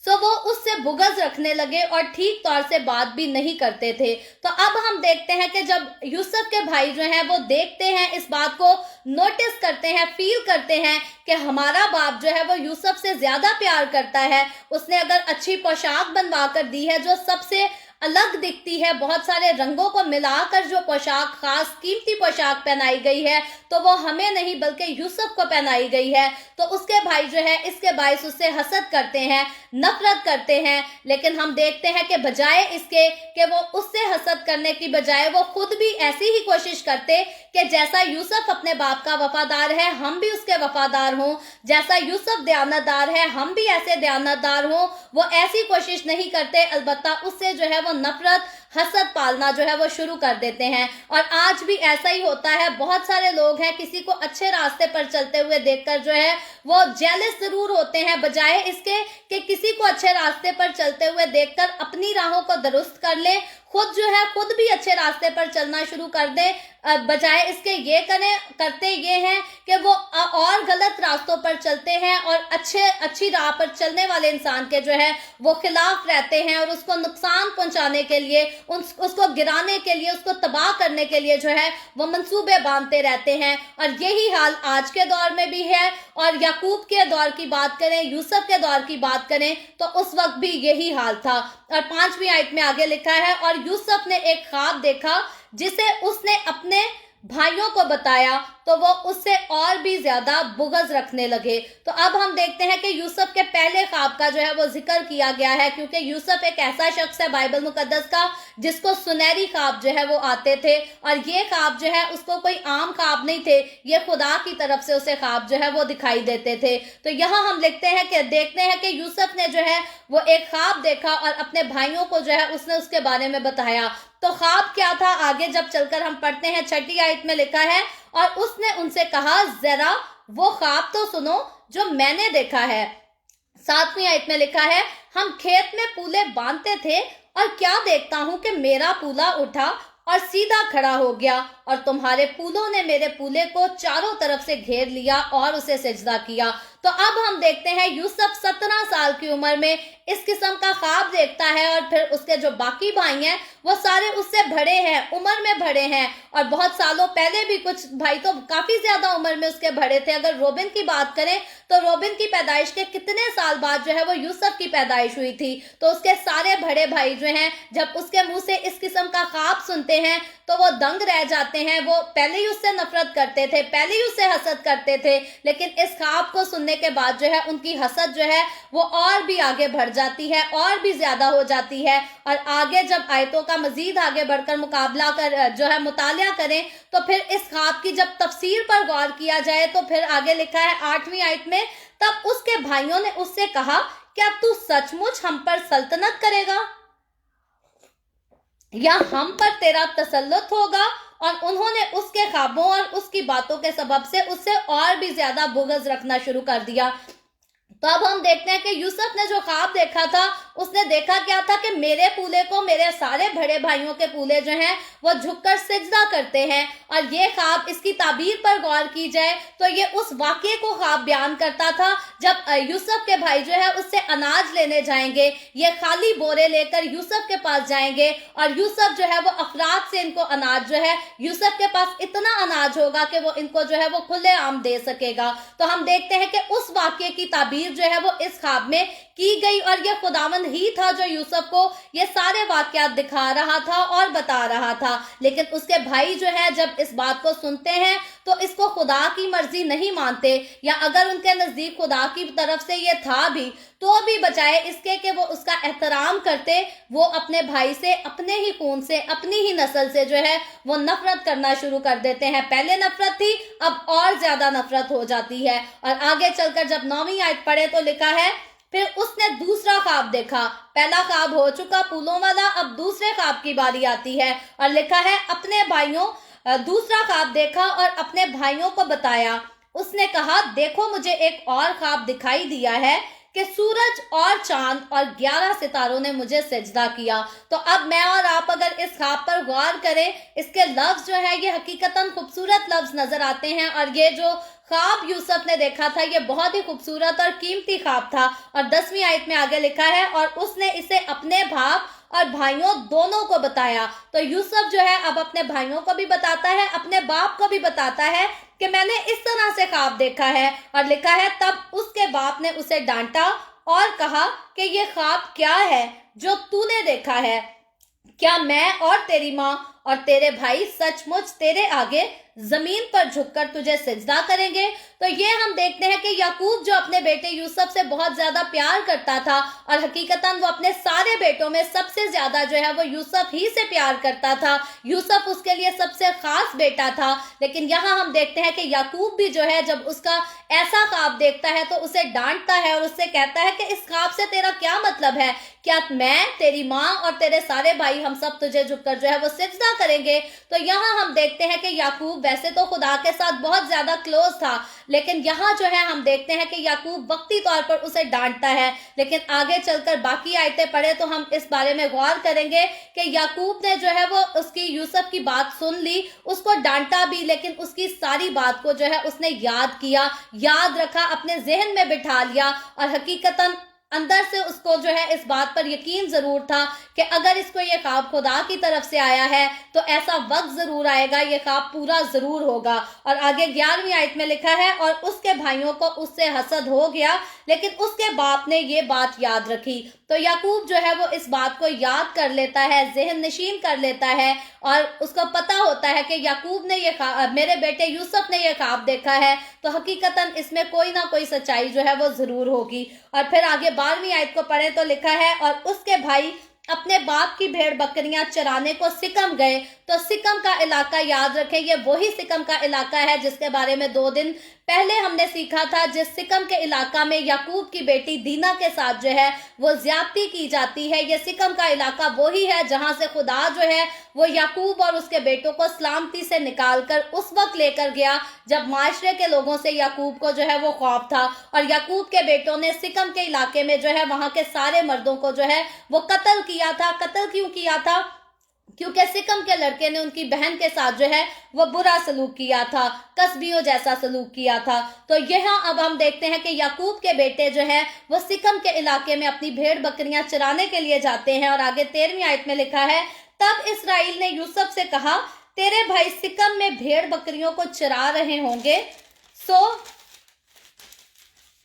سو وہ اس سے بغض رکھنے لگے اور ٹھیک طور سے بات بھی نہیں کرتے تھے. تو اب ہم دیکھتے ہیں کہ جب یوسف کے بھائی جو ہیں وہ دیکھتے ہیں، اس بات کو نوٹس کرتے ہیں، فیل کرتے ہیں کہ ہمارا باپ جو ہے وہ یوسف سے زیادہ پیار کرتا ہے، اس نے اگر اچھی پوشاک بنوا کر دی ہے جو سب سے अलग दिखती है, बहुत सारे रंगों को मिलाकर जो पोशाक, खास कीमती पोशाक पहनाई गई है, तो वो हमें नहीं बल्कि यूसुफ को पहनाई गई है। तो उसके भाई जो है इसके बायस उससे हसद करते हैं, नफरत करते हैं। लेकिन हम देखते हैं कि बजाय इसके कि वो उससे हसद करने की बजाय वो खुद भी ऐसी ही कोशिश करते कि जैसा यूसुफ अपने बाप का वफादार है, हम भी उसके वफादार हों। जैसा यूसुफ दयानतदार है, हम भी ऐसे दयानतदार हों। वो ऐसी कोशिश नहीं करते, अलबत्ता उससे जो है वो नफरत, हसद पालना जो है वो शुरू कर देते हैं। और आज भी ऐसा ही होता है। बहुत सारे लोग हैं, किसी को अच्छे रास्ते पर चलते हुए देखकर जो है वो जेलस जरूर होते हैं, बजाय इसके कि किसी को अच्छे रास्ते पर चलते हुए देखकर अपनी राहों को दुरुस्त कर ले, खुद जो है खुद भी अच्छे रास्ते पर चलना शुरू कर दे। बजाय इसके ये करते ये हैं कि वो और गलत रास्तों पर चलते हैं और अच्छी राह पर चलने वाले इंसान के जो है वो खिलाफ रहते हैं और उसको नुकसान पहुंचाने के लिए, उसको गिराने के लिए, उसको तबाह करने के लिए जो है वो मंसूबे बांधते रहते हैं। और यही हाल आज के दौर में भी है। और याकूब के दौर की बात करें, यूसुफ के दौर की बात करें, तो उस वक्त भी यही हाल था। और 5वीं आयत में आगे लिखा है, और यूसुफ ने एक ख्वाब देखा जिसे उसने अपने भाइयों को बताया, तो वो उससे और भी ज्यादा बुग़्ज़ रखने लगे। तो अब हम देखते हैं कि यूसुफ के पहले ख्वाब का जो है वो जिक्र किया गया है, क्योंकि यूसुफ एक ऐसा शख्स है बाइबल मुकद्दस का जिसको सुनहरी ख्वाब जो है वो आते थे। और ये ख्वाब जो है उसको कोई आम ख्वाब नहीं थे, ये खुदा की तरफ से उसे ख्वाब जो है वो दिखाई देते थे। तो यहाँ हम देखते हैं कि यूसुफ ने जो है वो एक ख्वाब देखा और अपने भाइयों को जो है उसने उसके बारे में बताया। तो ख्वाब क्या था, आगे जब चलकर हम पढ़ते हैं 6ठी आयत में लिखा है, और उसने उनसे कहा, जरा वो ख्वाब तो सुनो जो मैंने देखा है। 7वीं आयत में लिखा है, हम खेत में पूले बांधते थे और क्या देखता हूं कि मेरा पूला उठा और सीधा खड़ा हो गया, और तुम्हारे पूलों ने मेरे पूले को चारों तरफ से घेर लिया और उसे सजदा किया। तो अब हम देखते हैं यूसुफ 17 साल की उम्र में इस किस्म का ख्वाब देखता है, और फिर उसके जो बाकी भाई हैं वो सारे उससे बड़े हैं, उम्र में बड़े हैं, और बहुत सालों पहले भी कुछ भाई तो काफी ज्यादा उम्र में उसके बड़े थे। अगर रोबिन की बात करें तो रोबिन की पैदाइश के कितने साल बाद जो है वो यूसुफ की पैदाइश हुई थी। तो उसके सारे बड़े भाई जो हैं जब उसके मुंह से इस किस्म का ख्वाब सुनते हैं तो वो दंग रह जाते हैं। वो पहले ही उससे नफरत करते थे, पहले ही उससे हसद करते थे, लेकिन इस ख्वाब को सुनने के बाद जो है उनकी हसद जो है वो और भी आगे बढ़ जाती है, और भी ज्यादा हो जाती है। और आगे जब आयतों का मजीद आगे बढ़कर मुकाबला कर जो है मुतालिया करें, तो फिर इस ख्वाब की जब तफसीर पर गौर किया जाए तो फिर आगे लिखा है 8वीं आयत में, तब उसके भाइयों ने उससे कहा, क्या तू सचमुच हम पर सल्तनत करेगा या हम पर तेरा तसल्लुत होगा? और उन्होंने उसके ख्वाबों और उसकी बातों के सबब से उससे और भी ज्यादा बुग़्ज़ रखना शुरू कर दिया। तो अब हम देखते हैं कि यूसुफ ने जो ख्वाब देखा था, उसने देखा क्या था कि मेरे पूले को मेरे सारे बड़े भाइयों के पूले जो हैं वो झुककर सिजदा करते हैं। और ये ख्वाब, इसकी ताबीर पर गौर की जाए तो ये उस वाक़ये को ख्वाब बयान करता था जब यूसुफ के भाई जो है उससे अनाज लेने जाएंगे। ये खाली बोरे लेकर यूसुफ के पास जाएंगे और यूसुफ जो है वो अफराद से इनको अनाज जो है, यूसुफ के पास इतना अनाज होगा कि वो इनको जो है वो खुलेआम दे सकेगा। तो हम देखते हैं कि उस वाक़ये की ताबीर जो है वो इस ख्वाब में की गई, और ये खुदावंद ही था जो यूसुफ को ये सारे वाक़यात दिखा रहा था और बता रहा था। लेकिन उसके भाई जो है जब इस बात को सुनते हैं तो इसको खुदा की मर्जी नहीं मानते, या अगर उनके नजदीक खुदा की तरफ से ये था भी तो भी बजाय इसके कि वो उसका एहतराम करते, वो अपने भाई से, अपने ही खून से, अपनी ही नस्ल से जो है वो नफरत करना शुरू कर देते हैं। पहले नफरत थी, अब और ज्यादा नफरत हो जाती है। और आगे चलकर जब 9वीं आयत पढ़े तो लिखा है, फिर उसने दूसरा ख्वाब देखा। पहला ख्वाब हो चुका पूलों वाला, अब दूसरे ख्वाब की बारी आती है। और लिखा है, अपने भाइयों दूसरा ख्वाब देखा और अपने भाइयों को बताया। उसने कहा, देखो मुझे एक और ख्वाब दिखाई दिया है कि सूरज और चांद और 11 सितारों ने मुझे सजदा किया। तो अब मैं और आप अगर इस ख्वाब पर गौर करें, इसके लफ्ज जो है ये हकीकतन खूबसूरत लफ्ज नजर आते हैं। और ये जो ख्वाब यूसुफ ने देखा था ये बहुत ही खूबसूरत और कीमती ख्वाब था। और 10वीं आयत में आगे लिखा है, और उसने इसे अपने बाप और भाइयों दोनों को बताया। तो यूसुफ जो है अब अपने भाइयों को भी बताता है, अपने बाप को भी बताता है कि मैंने इस तरह से ख्वाब देखा है। और लिखा है, तब उसके बाप ने उसे डांटा और कहा कि ये ख्वाब क्या है जो तूने देखा है? क्या मैं और तेरी माँ और तेरे भाई सचमुच तेरे आगे जमीन पर झुककर तुझे सिजदा करेंगे? तो ये हम देखते हैं कि याकूब जो अपने बेटे यूसुफ से बहुत ज्यादा प्यार करता था, और हकीकतन वो अपने सारे बेटों में सबसे ज्यादा जो है वो यूसुफ ही से प्यार करता था। यूसुफ उसके लिए सबसे खास बेटा था। लेकिन यहाँ हम देखते हैं कि याकूब भी जो है जब उसका ऐसा ख्वाब देखता है तो उसे डांटता है और उससे कहता है कि इस ख्वाब से तेरा क्या मतलब है? क्या मैं, तेरी माँ और तेरे सारे भाई हम सब तुझे झुककर जो है वो सिजदा करेंगे? तो यहाँ हम देखते हैं कि याकूब वैसे तो खुदा के साथ बहुत ज्यादा क्लोज था, लेकिन यहाँ जो है हम देखते हैं कि याकूब वक्ती तौर पर उसे डांटता है। लेकिन आगे चलकर बाकी आयतें पढ़े तो हम इस बारे में गौर करेंगे कि याकूब ने जो है वो उसकी यूसुफ की बात सुन ली, उसको डांटा भी, लेकिन उसकी सारी बात को जो है उसने याद किया, याद रखा, अपने जहन में बिठा लिया। और हकीकतन अंदर से उसको जो है इस बात पर यकीन जरूर था कि अगर इसको ये ख्वाब खुदा की तरफ से आया है तो ऐसा वक्त जरूर आएगा, ये ख्वाब पूरा जरूर होगा। और आगे 11वीं आयत में लिखा है, और उसके भाइयों को उससे हसद हो गया, लेकिन उसके बाप ने ये बात याद रखी। तो याकूब जो है वो इस बात को याद कर लेता है, जहन नशीन कर लेता है, और उसको पता होता है कि याकूब ने ये मेरे बेटे यूसुफ ने ये ख्वाब देखा है, तो हकीकतन इसमें कोई ना कोई सच्चाई जो है वो जरूर होगी। और फिर आगे 12वीं आयत को पढ़े तो लिखा है, और उसके भाई अपने बाप की भेड़ बकरियां चराने को सिकम गए। तो सिकम का इलाका याद रखें, ये वही सिकम का इलाका है जिसके बारे में 2 दिन पहले हमने सीखा था, जिस सिकम के इलाका में याकूब की बेटी दीना के साथ जो है वो ज्यादती की जाती है। ये सिकम का इलाका वही है जहां से खुदा जो है वो याकूब और उसके बेटों को सलामती से निकालकर उस वक्त लेकर गया जब माशरे के लोगों से याकूब को जो है वो खौफ था, और याकूब के बेटों ने सिकम के इलाके में जो है वहां के सारे मर्दों को जो है वो कत्ल किया था। कत्ल क्यों किया था? क्योंकि सिकम के लड़के ने उनकी बहन के साथ जो है वो बुरा सलूक किया था, कसबियों जैसा सलूक किया था। तो यहाँ अब हम देखते हैं कि याकूब के बेटे जो है वो सिकम के इलाके में अपनी भेड़ बकरियां चराने के लिए जाते हैं। और आगे 13वीं आयत में लिखा है, तब इसराइल ने यूसुफ से कहा, तेरे भाई सिकम में भेड़ बकरियों को चरा रहे होंगे, सो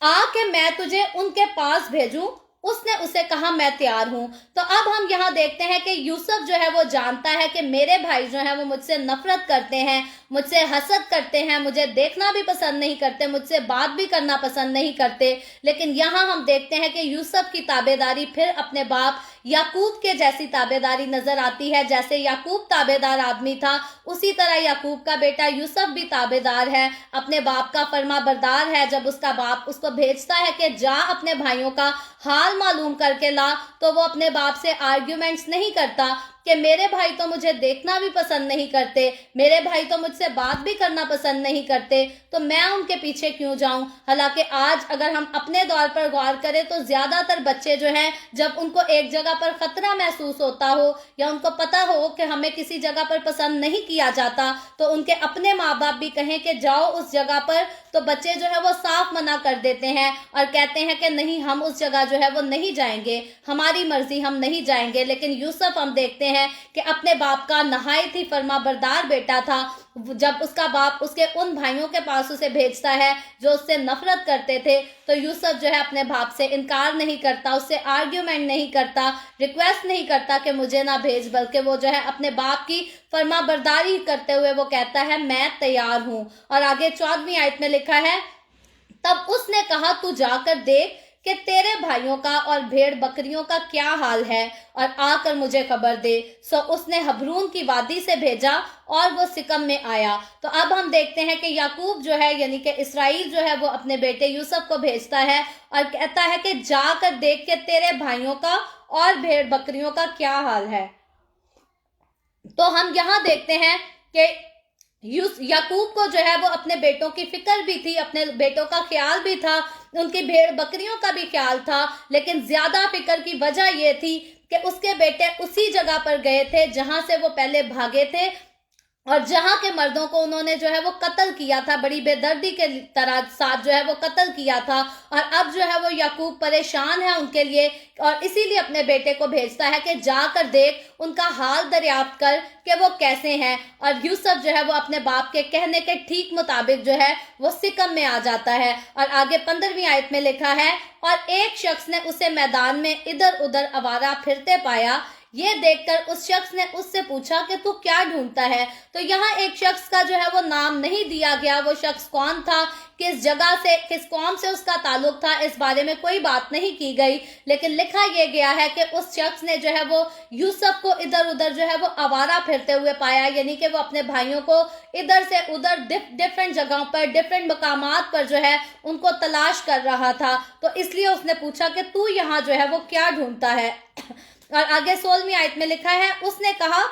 आके मैं तुझे उनके पास भेजूं। उसने उसे कहा, मैं तैयार हूं। तो अब हम यहाँ देखते हैं कि यूसुफ जो है वो जानता है कि मेरे भाई जो है वो मुझसे नफरत करते हैं, मुझसे हसद करते हैं, मुझे देखना भी पसंद नहीं करते, मुझसे बात भी करना पसंद नहीं करते। लेकिन यहाँ हम देखते हैं कि यूसुफ की ताबेदारी फिर अपने बाप याकूब के जैसी ताबेदारी नजर आती है। जैसे याकूब ताबेदार आदमी था, उसी तरह याकूब का बेटा यूसुफ भी ताबेदार है, अपने बाप का फर्मा बरदार है। जब उसका बाप उसको भेजता है कि जा अपने भाइयों का हाल मालूम करके ला, तो वो अपने बाप से आर्ग्यूमेंट्स नहीं करता कि मेरे भाई तो मुझे देखना भी पसंद नहीं करते, मेरे भाई तो मुझसे बात भी करना पसंद नहीं करते, तो मैं उनके पीछे क्यों जाऊं। हालांकि आज अगर हम अपने दौर पर गौर करें तो ज्यादातर बच्चे जो हैं, जब उनको एक जगह पर खतरा महसूस होता हो या उनको पता हो कि हमें किसी जगह पर पसंद नहीं किया जाता, तो उनके अपने माँ बाप भी कहें कि जाओ उस जगह पर, तो बच्चे जो है वो साफ मना कर देते हैं और कहते हैं कि नहीं, हम उस जगह जो है वो नहीं जाएंगे, हमारी मर्जी, हम नहीं जाएंगे। लेकिन यूसुफ हम देखते हैं कि अपने बाप का नहायत ही फर्माबरदार बेटा था। जब उसका बाप उसके उन भाइयों के पास उसे भेजता है जो उससे नफरत करते थे, तो यूसुफ जो है अपने बाप से इनकार नहीं करता, उससे आर्ग्यूमेंट नहीं करता, रिक्वेस्ट नहीं करता कि मुझे ना भेज, बल्कि वो जो है अपने बाप की फर्माबरदारी करते हुए वो कहता है, मैं तैयार हूं। और आगे 14वीं आयत में लिखा है, तब उसने कहा, तू जाकर देख कि तेरे भाइयों का और भेड़ बकरियों का क्या हाल है, और आकर मुझे खबर दे। सो उसने हबरून की वादी से भेजा और वो सिकम में आया। तो अब हम देखते हैं कि याकूब जो है, यानी कि इसराइल जो है, वो अपने बेटे यूसुफ को भेजता है और कहता है कि जाकर देख के तेरे भाइयों का और भेड़ बकरियों का क्या हाल है। तो हम यहाँ देखते हैं कि याकूब को जो है वो अपने बेटों की फिक्र भी थी, अपने बेटों का ख्याल भी था, उनकी भेड़ बकरियों का भी ख्याल था। लेकिन ज्यादा फिक्र की वजह ये थी कि उसके बेटे उसी जगह पर गए थे जहां से वो पहले भागे थे और जहां के मर्दों को उन्होंने जो है वो कत्ल किया था, बड़ी बेदर्दी के तरह साथ जो है वो कत्ल किया था। और अब जो है वो याकूब परेशान है उनके लिए, और इसीलिए अपने बेटे को भेजता है कि जाकर देख, उनका हाल दरियाफ्त कर कि वो कैसे हैं। और यूसुफ जो है वो अपने बाप के कहने के ठीक मुताबिक जो है वो सिकम में आ जाता है। और आगे 15वीं आयत में लिखा है, और एक शख्स ने उसे मैदान में इधर उधर आवारा फिरते पाया, ये देखकर उस शख्स ने उससे पूछा कि तू क्या ढूंढता है। तो यहाँ एक शख्स का जो है वो नाम नहीं दिया गया, वो शख्स कौन था, किस जगह से, किस कौम से उसका ताल्लुक था, इस बारे में कोई बात नहीं की गई, लेकिन लिखा यह गया है कि उस शख्स ने जो है वो यूसुफ को इधर उधर जो है वो आवारा फिरते हुए पाया, यानी कि वो अपने भाइयों को इधर से उधर डिफरेंट जगहों पर, डिफरेंट मकामात पर जो है उनको तलाश कर रहा था। तो इसलिए उसने पूछा कि तू यहाँ जो है वो क्या ढूंढता है। और आगे 16वीं आयत में लिखा है, उसने कहा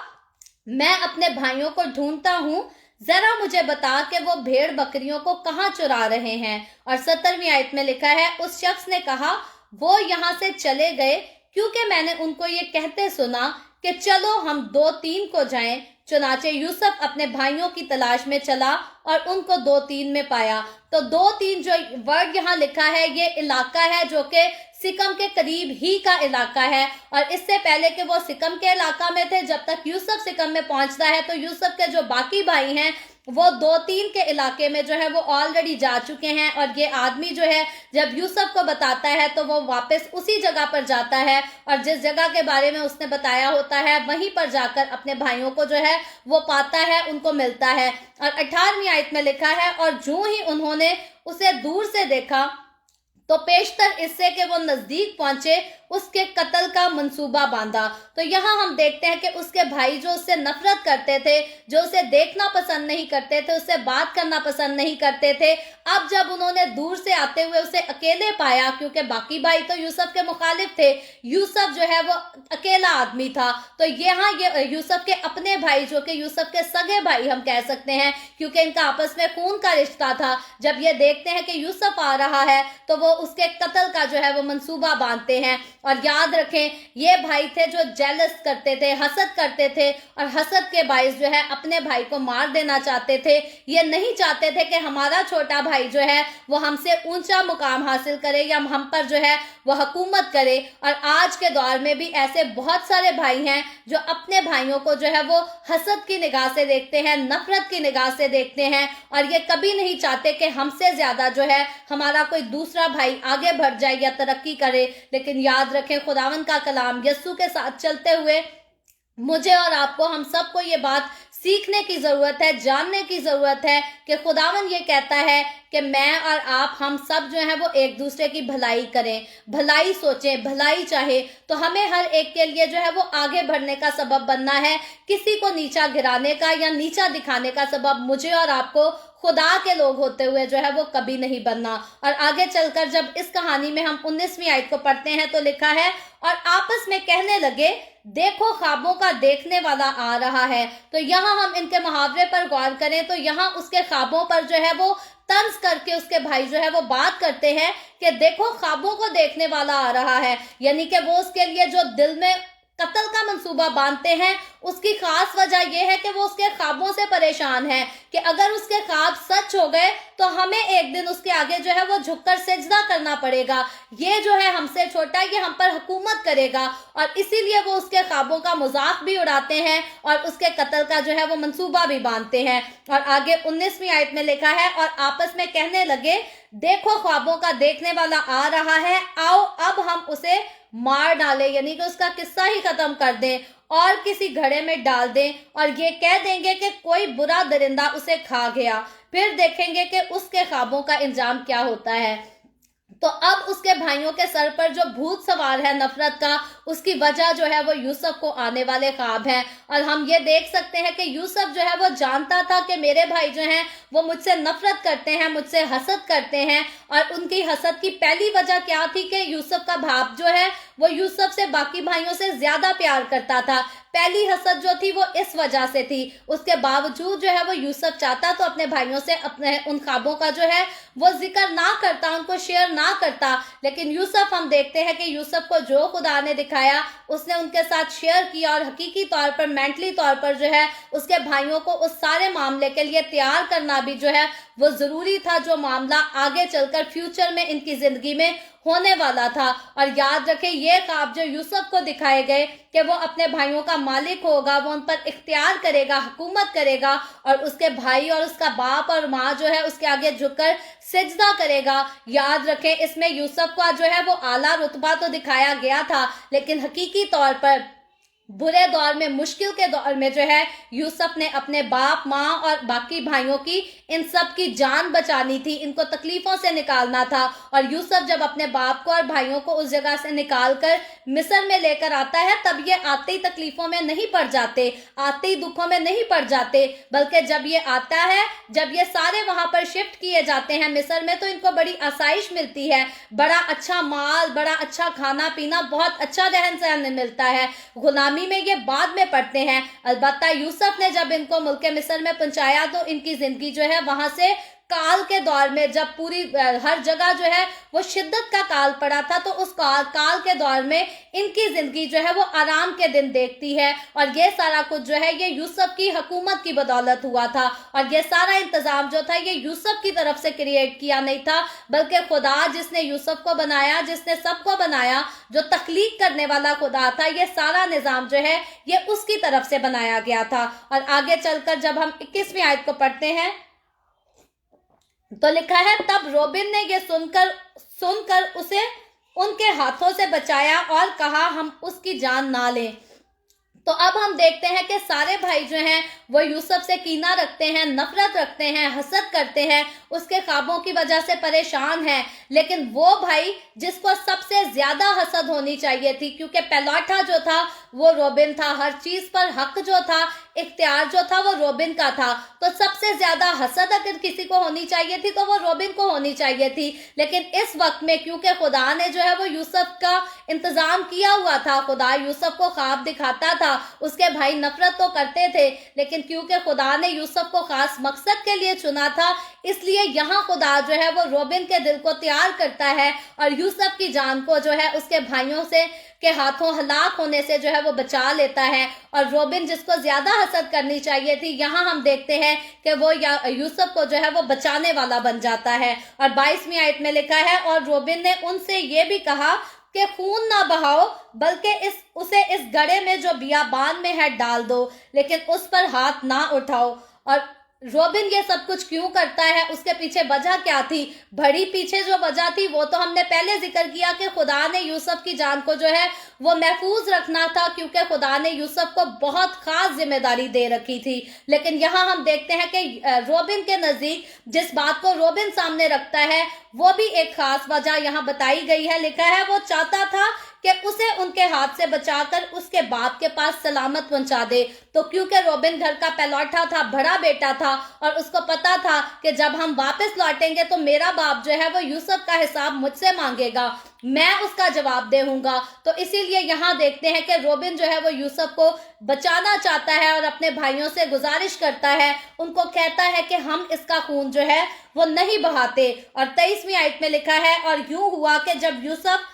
मैं अपने भाइयों को ढूंढता हूँ, जरा मुझे बता कि वो भेड़ बकरियों को कहाँ चुरा रहे हैं। और 17वीं आयत में लिखा है, उस शख्स ने कहा वो यहाँ से चले गए क्योंकि मैंने उनको ये कहते सुना कि चलो हम 2-3 को जाएं। चुनाचे यूसुफ अपने भाइयों की तलाश में चला और उनको 2-3 में पाया। तो 2-3 जो वर्ड यहाँ लिखा है, ये इलाका है जो कि सिकम के करीब ही का इलाका है। और इससे पहले कि वो सिकम के इलाका में थे, जब तक यूसुफ सिकम में पहुंचता है तो यूसुफ के जो बाकी भाई हैं वो 2-3 के इलाके में जो है वो ऑलरेडी जा चुके हैं। और ये आदमी जो है जब यूसुफ को बताता है तो वो वापस उसी जगह पर जाता है और जिस जगह के बारे में उसने बताया होता है वहीं पर जाकर अपने भाइयों को जो है वो पाता है, उनको मिलता है। और 18वीं आयत में लिखा है, और जो ही उन्होंने उसे दूर से देखा तो पेशतर इससे कि वो नजदीक पहुंचे उसके कत्ल का मंसूबा बांधा। तो यहाँ हम देखते हैं कि उसके भाई जो उससे नफरत करते थे, जो उसे देखना पसंद नहीं करते थे, उससे बात करना पसंद नहीं करते थे, अब जब उन्होंने दूर से आते हुए उसे अकेले पाया, क्योंकि बाकी भाई तो यूसुफ के मुखालिफ थे, यूसुफ जो है वो अकेला आदमी था। तो यहाँ ये यूसुफ के अपने भाई, जो कि यूसुफ के सगे भाई हम कह सकते हैं क्योंकि इनका आपस में खून का रिश्ता था, जब ये देखते हैं कि यूसुफ आ रहा है तो वो उसके कत्ल का जो है वो मंसूबा बांधते हैं। और याद रखें, ये भाई थे जो जेलस करते थे, हसद करते थे, और हसद के बाइस जो है अपने भाई को मार देना चाहते थे। ये नहीं चाहते थे कि हमारा छोटा भाई जो है वो हमसे ऊंचा मुकाम हासिल करे या हम पर जो है वो हुकूमत करे। और आज के दौर में भी ऐसे बहुत सारे भाई हैं जो अपने भाइयों को जो है वो हसद की निगाह से देखते हैं, नफरत की निगाह से देखते हैं, और ये कभी नहीं चाहते कि हमसे ज्यादा जो है हमारा कोई दूसरा भाई आगे बढ़ जाए या तरक्की करे। लेकिन याद रखें, खुदावन का कलाम यस्सु के साथ चलते हुए मुझे और आपको, हम सबको ये बात सीखने की जरूरत है, जानने की जरूरत है कि खुदावन ये कहता है कि मैं और आप, हम सब जो है वो एक दूसरे की भलाई करें, भलाई सोचें, भलाई चाहे। तो हमें हर एक के लिए जो है वो आगे बढ़ने का सबब बनना है, किसी को नीचा गिराने का या नीचा दिखाने का सबब मुझे और आपको खुदा के लोग होते हुए जो है वो कभी नहीं बनना। और आगे चलकर जब इस कहानी में हम 19वीं आयत को पढ़ते हैं तो लिखा है, और आपस में कहने लगे देखो ख्वाबों का देखने वाला आ रहा है। तो यहाँ हम इनके मुहावरे पर गौर करें तो यहाँ उसके ख्वाबों पर जो है वो तंज करके उसके भाई जो है वो बात करते हैं कि देखो ख्वाबों को देखने वाला आ रहा है, यानी कि वो उसके लिए जो दिल में कत्ल का मंसूबा बांधते हैं, उसकी खास वजह यह है कि वो उसके ख्वाबों से परेशान है कि अगर उसके ख्वाब सच हो गए तो हमें एक दिन उसके आगे जो है वो झुककर सिजदा करना पड़ेगा, ये जो है हमसे छोटा, ये हम पर हुकूमत करेगा। और इसीलिए वो उसके ख्वाबों का मजाक भी उड़ाते हैं और उसके कत्ल का जो है वो मंसूबा भी बांधते हैं। और आगे 19वीं आयत में लिखा है, और आपस में कहने लगे देखो ख्वाबों का देखने वाला आ रहा है, आओ अब हम उसे मार डालें, यानी कि उसका किस्सा ही खत्म कर दें और किसी घड़े में डाल दें, और ये कह देंगे कि कोई बुरा दरिंदा उसे खा गया, फिर देखेंगे कि उसके ख्वाबों का इंजाम क्या होता है। तो अब उसके भाइयों के सर पर जो भूत सवार है नफरत का, उसकी वजह जो है वो यूसुफ को आने वाले ख्वाब हैं। और हम ये देख सकते हैं कि यूसुफ जो है वो जानता था कि मेरे भाई जो हैं वो मुझसे नफरत करते हैं, मुझसे हसद करते हैं। और उनकी हसद की पहली वजह क्या थी कि यूसुफ का बाप जो है वो यूसुफ से बाकी भाइयों से ज्यादा प्यार करता था। पहली हसद जो थी वो इस वजह से थी। उसके बावजूद जो है वो यूसुफ चाहता तो अपने भाइयों से अपने उन ख्वाबों का जो है वो जिक्र ना करता, उनको शेयर ना करता। लेकिन यूसुफ, हम देखते हैं कि यूसुफ को जो खुदा ने दिखाया उसने उनके साथ शेयर किया, और हकीकी तौर पर, मेंटली तौर पर जो है उसके भाइयों को उस सारे मामले के लिए तैयार करना भी जो है वो जरूरी था, जो मामला आगे चलकर फ्यूचर में इनकी जिंदगी में होने वाला था। और याद रखें, ये ख्वाब जो यूसुफ को दिखाए गए कि वो अपने भाइयों का मालिक होगा, वो उन पर इख्तियार करेगा, हुकूमत करेगा, और उसके भाई और उसका बाप और माँ जो है उसके आगे झुककर सिजदा करेगा। याद रखें, इसमें यूसुफ का जो है वो आला रुतबा तो दिखाया गया था, लेकिन हकीकी तौर पर बुरे दौर में, मुश्किल के दौर में जो है यूसुफ ने अपने बाप, माँ और बाकी भाइयों की, इन सब की जान बचानी थी, इनको तकलीफों से निकालना था। और यूसुफ जब अपने बाप को और भाइयों को उस जगह से निकालकर मिस्र में लेकर आता है, तब ये आते ही तकलीफों में नहीं पड़ जाते, आते ही दुखों में नहीं पड़ जाते, बल्कि जब ये आता है, जब ये सारे वहां पर शिफ्ट किए जाते हैं मिस्र में, तो इनको बड़ी आसाइश मिलती है, बड़ा अच्छा माल, बड़ा अच्छा खाना पीना, बहुत अच्छा रहन सहन मिलता है। गुलामी में ये बाद में पड़ते हैं। अलबत्ता यूसुफ ने जब इनको मुल्क मिस्र में पहुंचाया तो इनकी जिंदगी जो है वहां से काल के दौर में, जब पूरी हर जगह जो है वो शिद्दत का काल पड़ा था, तो उस काल के दौर में इनकी जिंदगी जो है वो आराम के दिन देखती है। और ये सारा कुछ जो है ये यूसुफ की हुकूमत की बदौलत हुआ था। और ये सारा इंतजाम जो था ये यूसुफ की तरफ से क्रिएट किया नहीं था, बल्कि खुदा जिसने यूसुफ को बनाया, जिसने सबको बनाया, जो तख्लीक करने वाला खुदा था, ये सारा निजाम जो है ये उसकी तरफ से बनाया गया था। और आगे चलकर जब हम 21वीं आयत को पढ़ते हैं तो लिखा है, तब रोबिन ने ये सुनकर उसे उनके हाथों से बचाया और कहा, हम उसकी जान ना लें। तो अब हम देखते हैं कि सारे भाई जो हैं वो यूसुफ से कीना रखते हैं, नफरत रखते हैं, हसद करते हैं, उसके ख्वाबों की वजह से परेशान हैं। लेकिन वो भाई जिसको सबसे ज्यादा हसद होनी चाहिए थी, क्योंकि पहलौठा जो था वो रोबिन था, हर चीज पर हक जो था, इख्तियार जो था वो रोबिन का था, तो सबसे ज्यादा हसद अगर किसी को होनी चाहिए थी तो वो रोबिन को होनी चाहिए थी। लेकिन इस वक्त में क्योंकि खुदा ने जो है वो यूसुफ का इंतजाम किया हुआ था, खुदा यूसुफ को ख्वाब दिखाता था, उसके भाई नफरत तो करते थे, लेकिन क्योंकि खुदा ने यूसुफ को खास मकसद के लिए चुना था, इसलिए यहाँ खुदा जो है वो रोबिन के दिल को तैयार करता है और यूसुफ की जान को जो है उसके भाइयों से के हाथों हलाक होने से जो है वो बचा लेता है। और रोबिन जिसको ज्यादा हसद करनी चाहिए थी, यहाँ हम देखते हैं कि वो यूसुफ को जो है वो बचाने वाला बन जाता है। और 22वीं आयत में लिखा है, और रोबिन ने उनसे ये भी कहा कि खून ना बहाओ, बल्कि उसे इस गड्ढे में जो बियाबान में है डाल दो, लेकिन उस पर हाथ ना उठाओ। और रोबिन ये सब कुछ क्यों करता है, उसके पीछे वजह क्या थी? बड़ी पीछे जो वजह थी वो तो हमने पहले जिक्र किया कि खुदा ने यूसुफ की जान को जो है वो महफूज रखना था, क्योंकि खुदा ने यूसुफ को बहुत खास जिम्मेदारी दे रखी थी। लेकिन यहाँ हम देखते हैं कि रोबिन के नजदीक जिस बात को रोबिन सामने रखता है वो भी एक खास वजह यहाँ बताई गई है। लिखा है, वो चाहता था कि उसे उनके हाथ से बचाकर उसके बाप के पास सलामत पहुंचा दे। तो क्योंकि रोबिन घर का पहलौठा था, बड़ा बेटा था, और उसको पता था कि जब हम वापस लौटेंगे तो मेरा बाप जो है वो यूसुफ का हिसाब मुझसे मांगेगा, मैं उसका जवाब दूंगा। तो इसीलिए यहाँ देखते हैं कि रोबिन जो है वो यूसुफ को बचाना चाहता है और अपने भाइयों से गुजारिश करता है, उनको कहता है कि हम इसका खून जो है वो नहीं बहाते। और 23वीं आयत में लिखा है, और यूं हुआ कि जब यूसुफ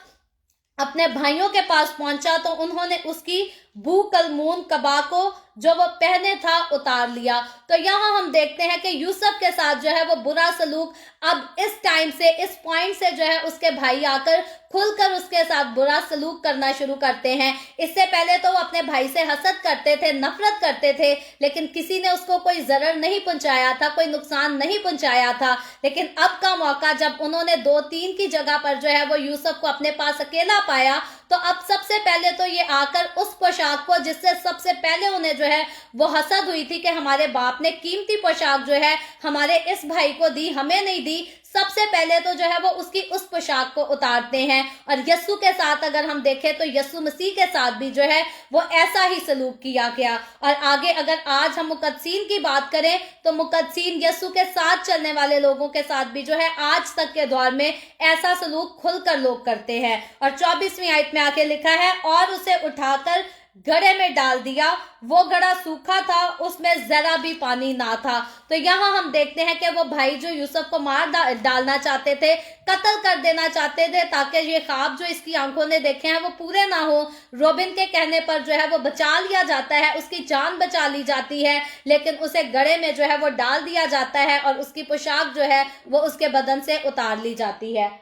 अपने भाइयों के पास पहुंचा तो उन्होंने उसकी बू कलमून कबा को जो वो पहने था उतार लिया। तो यहाँ हम देखते हैं कि यूसुफ के साथ जो है वो बुरा सलूक अब इस टाइम से, इस पॉइंट से जो है उसके भाई आकर खुलकर उसके साथ बुरा सलूक करना शुरू करते हैं। इससे पहले तो वो अपने भाई से हसद करते थे, नफरत करते थे, लेकिन किसी ने उसको कोई जरर नहीं पहुंचाया था, कोई नुकसान नहीं पहुंचाया था। लेकिन अब का मौका जब उन्होंने 2-3 की जगह पर जो है वो यूसुफ को अपने पास अकेला पाया, तो अब सबसे पहले तो ये आकर उस पोशाक को, जिससे सबसे पहले उन्हें जो है वो हसद हुई थी कि हमारे बाप ने कीमती पोशाक जो है हमारे इस भाई को दी, हमें नहीं दी, सबसे पहले तो जो है वो उसकी उस पोशाक को उतारते हैं। और यस्सु के साथ अगर हम देखें तो यस्सु मसीह के साथ भी जो है वो ऐसा ही सलूक किया गया। और आगे अगर आज हम मुकद्दसीन की बात करें तो मुकद्दसीन यस्सु के साथ चलने वाले लोगों के साथ भी जो है आज तक के दौर में ऐसा सलूक खुलकर लोग करते हैं। और 24वीं आयत में आके लिखा है, और उसे उठाकर घड़े में डाल दिया, वो घड़ा सूखा था, उसमें जरा भी पानी ना था। तो यहाँ हम देखते हैं कि वो भाई जो यूसुफ को मार डालना चाहते थे, कत्ल कर देना चाहते थे, ताकि ये ख्वाब जो इसकी आंखों ने देखे हैं वो पूरे ना हो। रोबिन के कहने पर जो है वो बचा लिया जाता है, उसकी जान बचा ली जाती है, लेकिन उसे घड़े में जो है वो डाल दिया जाता है और उसकी पोशाक जो है वो उसके बदन से उतार ली जाती है।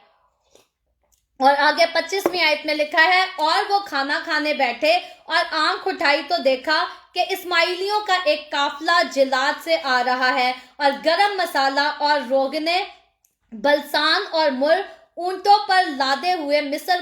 और आगे 25वीं आयत में लिखा है, और वो खाना खाने बैठे और आंख उठाई तो देखा कि इस्माइलियों का एक काफला जिलाद से आ रहा है, और गरम मसाला और रोगने, बलसान और मुर ऊंटों पर लादे हुए मिस्र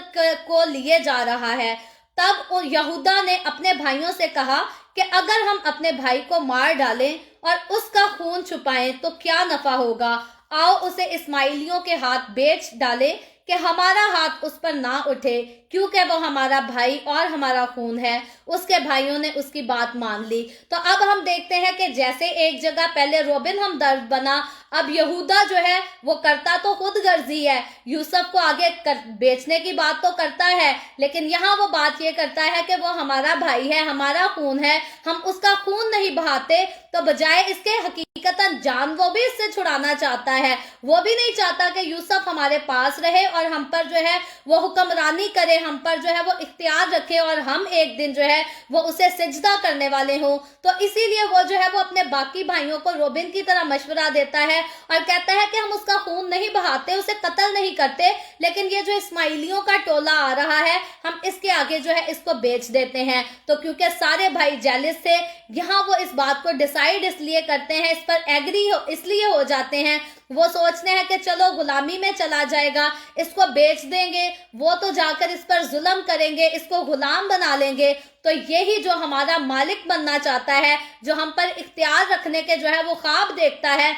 को लिए जा रहा है। तब यहूदा ने अपने भाइयों से कहा कि अगर हम अपने भाई को मार डालें और उसका खून छुपाएं तो क्या नफा होगा, आओ उसे इस्माइलियों के हाथ बेच डालें कि हमारा हाथ उस पर ना उठे, क्योंकि वो हमारा भाई और हमारा खून है। उसके भाइयों ने उसकी बात मान ली। तो अब हम देखते हैं कि जैसे एक जगह पहले रोबिन हमदर्द बना, अब यहूदा जो है वो करता तो खुद गर्जी है, यूसुफ को आगे बेचने की बात तो करता है, लेकिन यहाँ वो बात ये करता है कि वो हमारा भाई है, हमारा खून है, हम उसका खून नहीं बहाते। तो बजाय इसके हकीकतन जान वो भी इससे छुड़ाना चाहता है। वो भी नहीं चाहता कि यूसुफ हमारे पास रहे और हम पर जो है वो हुक्मरानी करे, हम पर जो है वो इख्तियार रखे और हम एक दिन जो है वो उसे सिजदा करने वाले हों। तो इसीलिए वो जो है वो अपने बाकी भाइयों को रोबिन की तरह मशवरा देता है और कहता है कि हम उसका खून नहीं बहाते, उसे कत्ल नहीं करते, लेकिन ये जो इस्माइलियों का टोला आ रहा है हम इसके आगे जो है इसको बेच देते हैं। तो क्योंकि सारे भाई जेलिस थे, यहाँ वो इस बात को डिसाइड इसलिए करते हैं, इस पर एग्री इसलिए हो जाते हैं, वो सोचते हैं कि चलो गुलामी में चला जाएगा, इसको बेच देंगे, वो तो जाकर इस पर जुल्म करेंगे, इसको गुलाम बना लेंगे। तो यही जो हमारा मालिक बनना चाहता है, जो हम पर इख्तियार रखने के जो है वो ख्वाब देखता है,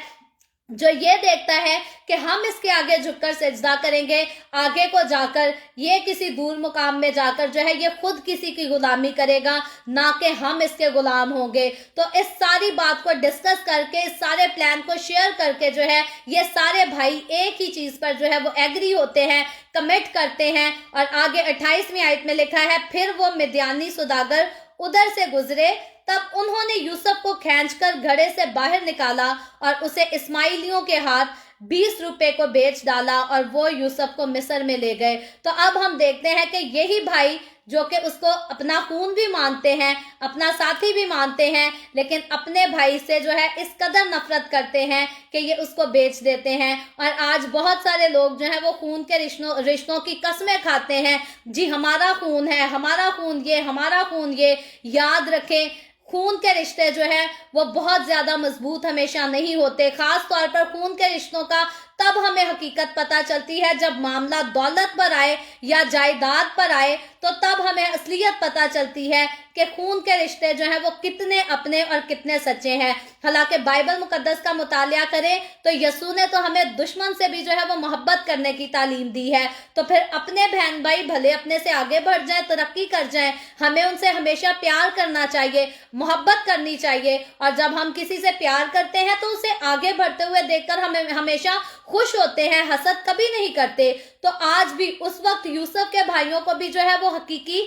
जो ये देखता है कि हम इसके आगे झुककर सजदा करेंगे, आगे को जाकर ये किसी दूर मुकाम में जाकर जो है ये खुद किसी की गुलामी करेगा, ना कि हम इसके गुलाम होंगे। तो इस सारी बात को डिस्कस करके, इस सारे प्लान को शेयर करके जो है ये सारे भाई एक ही चीज पर जो है वो एग्री होते हैं, कमिट करते हैं। और आगे 28वीं आयत में लिखा है, फिर वो मिद्यानी सौदागर उधर से गुजरे, तब उन्होंने यूसुफ को खींचकर घड़े से बाहर निकाला और उसे इस्माइलियों के हाथ 20 रुपए को बेच डाला और वो यूसुफ को मिस्र में ले गए। तो अब हम देखते हैं कि यही भाई जो कि उसको अपना खून भी मानते हैं, अपना साथी भी मानते हैं, लेकिन अपने भाई से जो है इस कदर नफरत करते हैं कि ये उसको बेच देते हैं। और आज बहुत सारे लोग जो है वो खून के रिश्तों की कस्में खाते हैं, जी हमारा खून है, हमारा खून ये, हमारा खून ये। याद रखें, खून के रिश्ते जो है वो बहुत ज्यादा मजबूत हमेशा नहीं होते। खास तौर पर खून के रिश्तों का तब हमें हकीकत पता चलती है जब मामला दौलत पर आए या जायदाद पर आए, तो तब हमें असलियत पता चलती है कि खून के रिश्ते जो हैं वो कितने अपने और कितने सच्चे हैं। हालांकि बाइबल मुकद्दस का मुतालिया करें तो यसू ने तो हमें दुश्मन से भी जो है वो मोहब्बत करने की तालीम दी है। तो फिर अपने बहन भाई भले अपने से आगे बढ़ जाएं, तरक्की कर जाएं, हमें उनसे हमेशा प्यार करना चाहिए, मोहब्बत करनी चाहिए। और जब हम किसी से प्यार करते हैं तो उसे आगे बढ़ते हुए देखकर हमें हमेशा खुश होते हैं, हसद कभी नहीं करते। तो आज भी उस वक्त यूसुफ के भाइयों को भी जो है वो हकीकी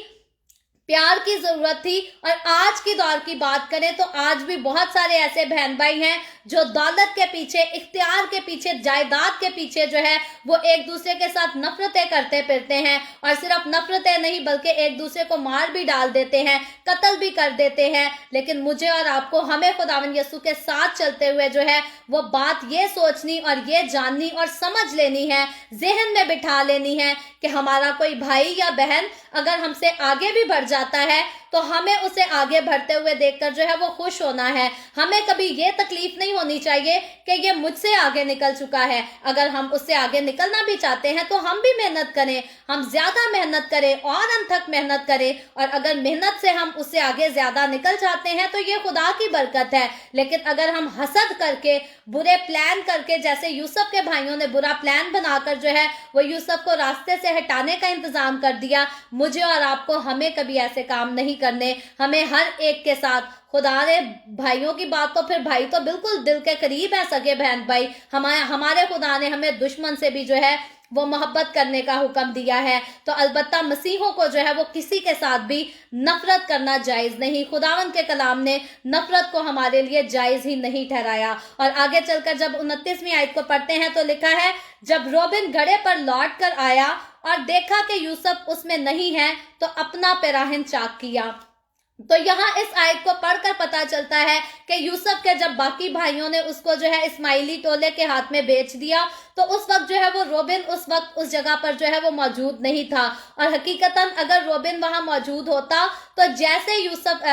प्यार की जरूरत थी। और आज की दौर की बात करें तो आज भी बहुत सारे ऐसे बहन भाई हैं जो दौलत के पीछे, इख्तियार के पीछे, जायदाद के पीछे जो है वो एक दूसरे के साथ नफरतें करते फिरते हैं। और सिर्फ नफरतें नहीं बल्कि एक दूसरे को मार भी डाल देते हैं, कत्ल भी कर देते हैं। लेकिन मुझे और आपको, हमें खुदावंद यीशु के साथ चलते हुए जो है वो बात ये सोचनी और ये जाननी और समझ लेनी है, जहन में बिठा लेनी है कि हमारा कोई भाई या बहन अगर हमसे आगे भी बढ़ जाता है तो हमें उसे आगे बढ़ते हुए देखकर जो है वो खुश होना है। हमें कभी ये तकलीफ नहीं होनी चाहिए कि ये मुझसे आगे निकल चुका है। अगर हम उससे आगे निकलना भी चाहते हैं तो हम भी मेहनत करें, हम ज्यादा मेहनत करें और अनथक मेहनत करें। और अगर मेहनत से हम उससे आगे ज्यादा निकल जाते हैं तो ये खुदा की बरकत है। लेकिन अगर हम हसद करके, बुरे प्लान करके, जैसे यूसुफ के भाइयों ने बुरा प्लान बनाकर जो है वो यूसुफ को रास्ते से हटाने का इंतजाम कर दिया, मुझे और आपको हमें कभी ऐसे काम नहीं करने। हमें हर एक के साथ, खुदा ने भाइयों की बात तो फिर भाई तो बिल्कुल दिल के करीब है, सगे बहन भाई, हमारे खुदा ने हमें दुश्मन से भी जो है वो मोहब्बत करने का हुक्म दिया है। तो अलबत्ता मसीहों को जो है वो किसी के साथ भी नफरत करना जायज नहीं। खुदावंद के कलाम ने नफरत को हमारे लिए जायज ही नहीं ठहराया। और आगे चलकर जब 29वीं आयत को पढ़ते हैं तो लिखा है, जब रोबिन घड़े पर लौट कर आया और देखा कि यूसुफ उसमें नहीं है तो अपना पेराहिन चाक किया। तो यहाँ इस आयत को पढ़कर पता चलता है कि यूसुफ के जब बाकी भाइयों ने उसको जो है इस्माइली टोले के हाथ में बेच दिया तो उस वक्त जो है वो रोबिन उस वक्त उस जगह पर जो है वो मौजूद नहीं था। और हकीकतन अगर रोबिन वहां मौजूद होता तो जैसे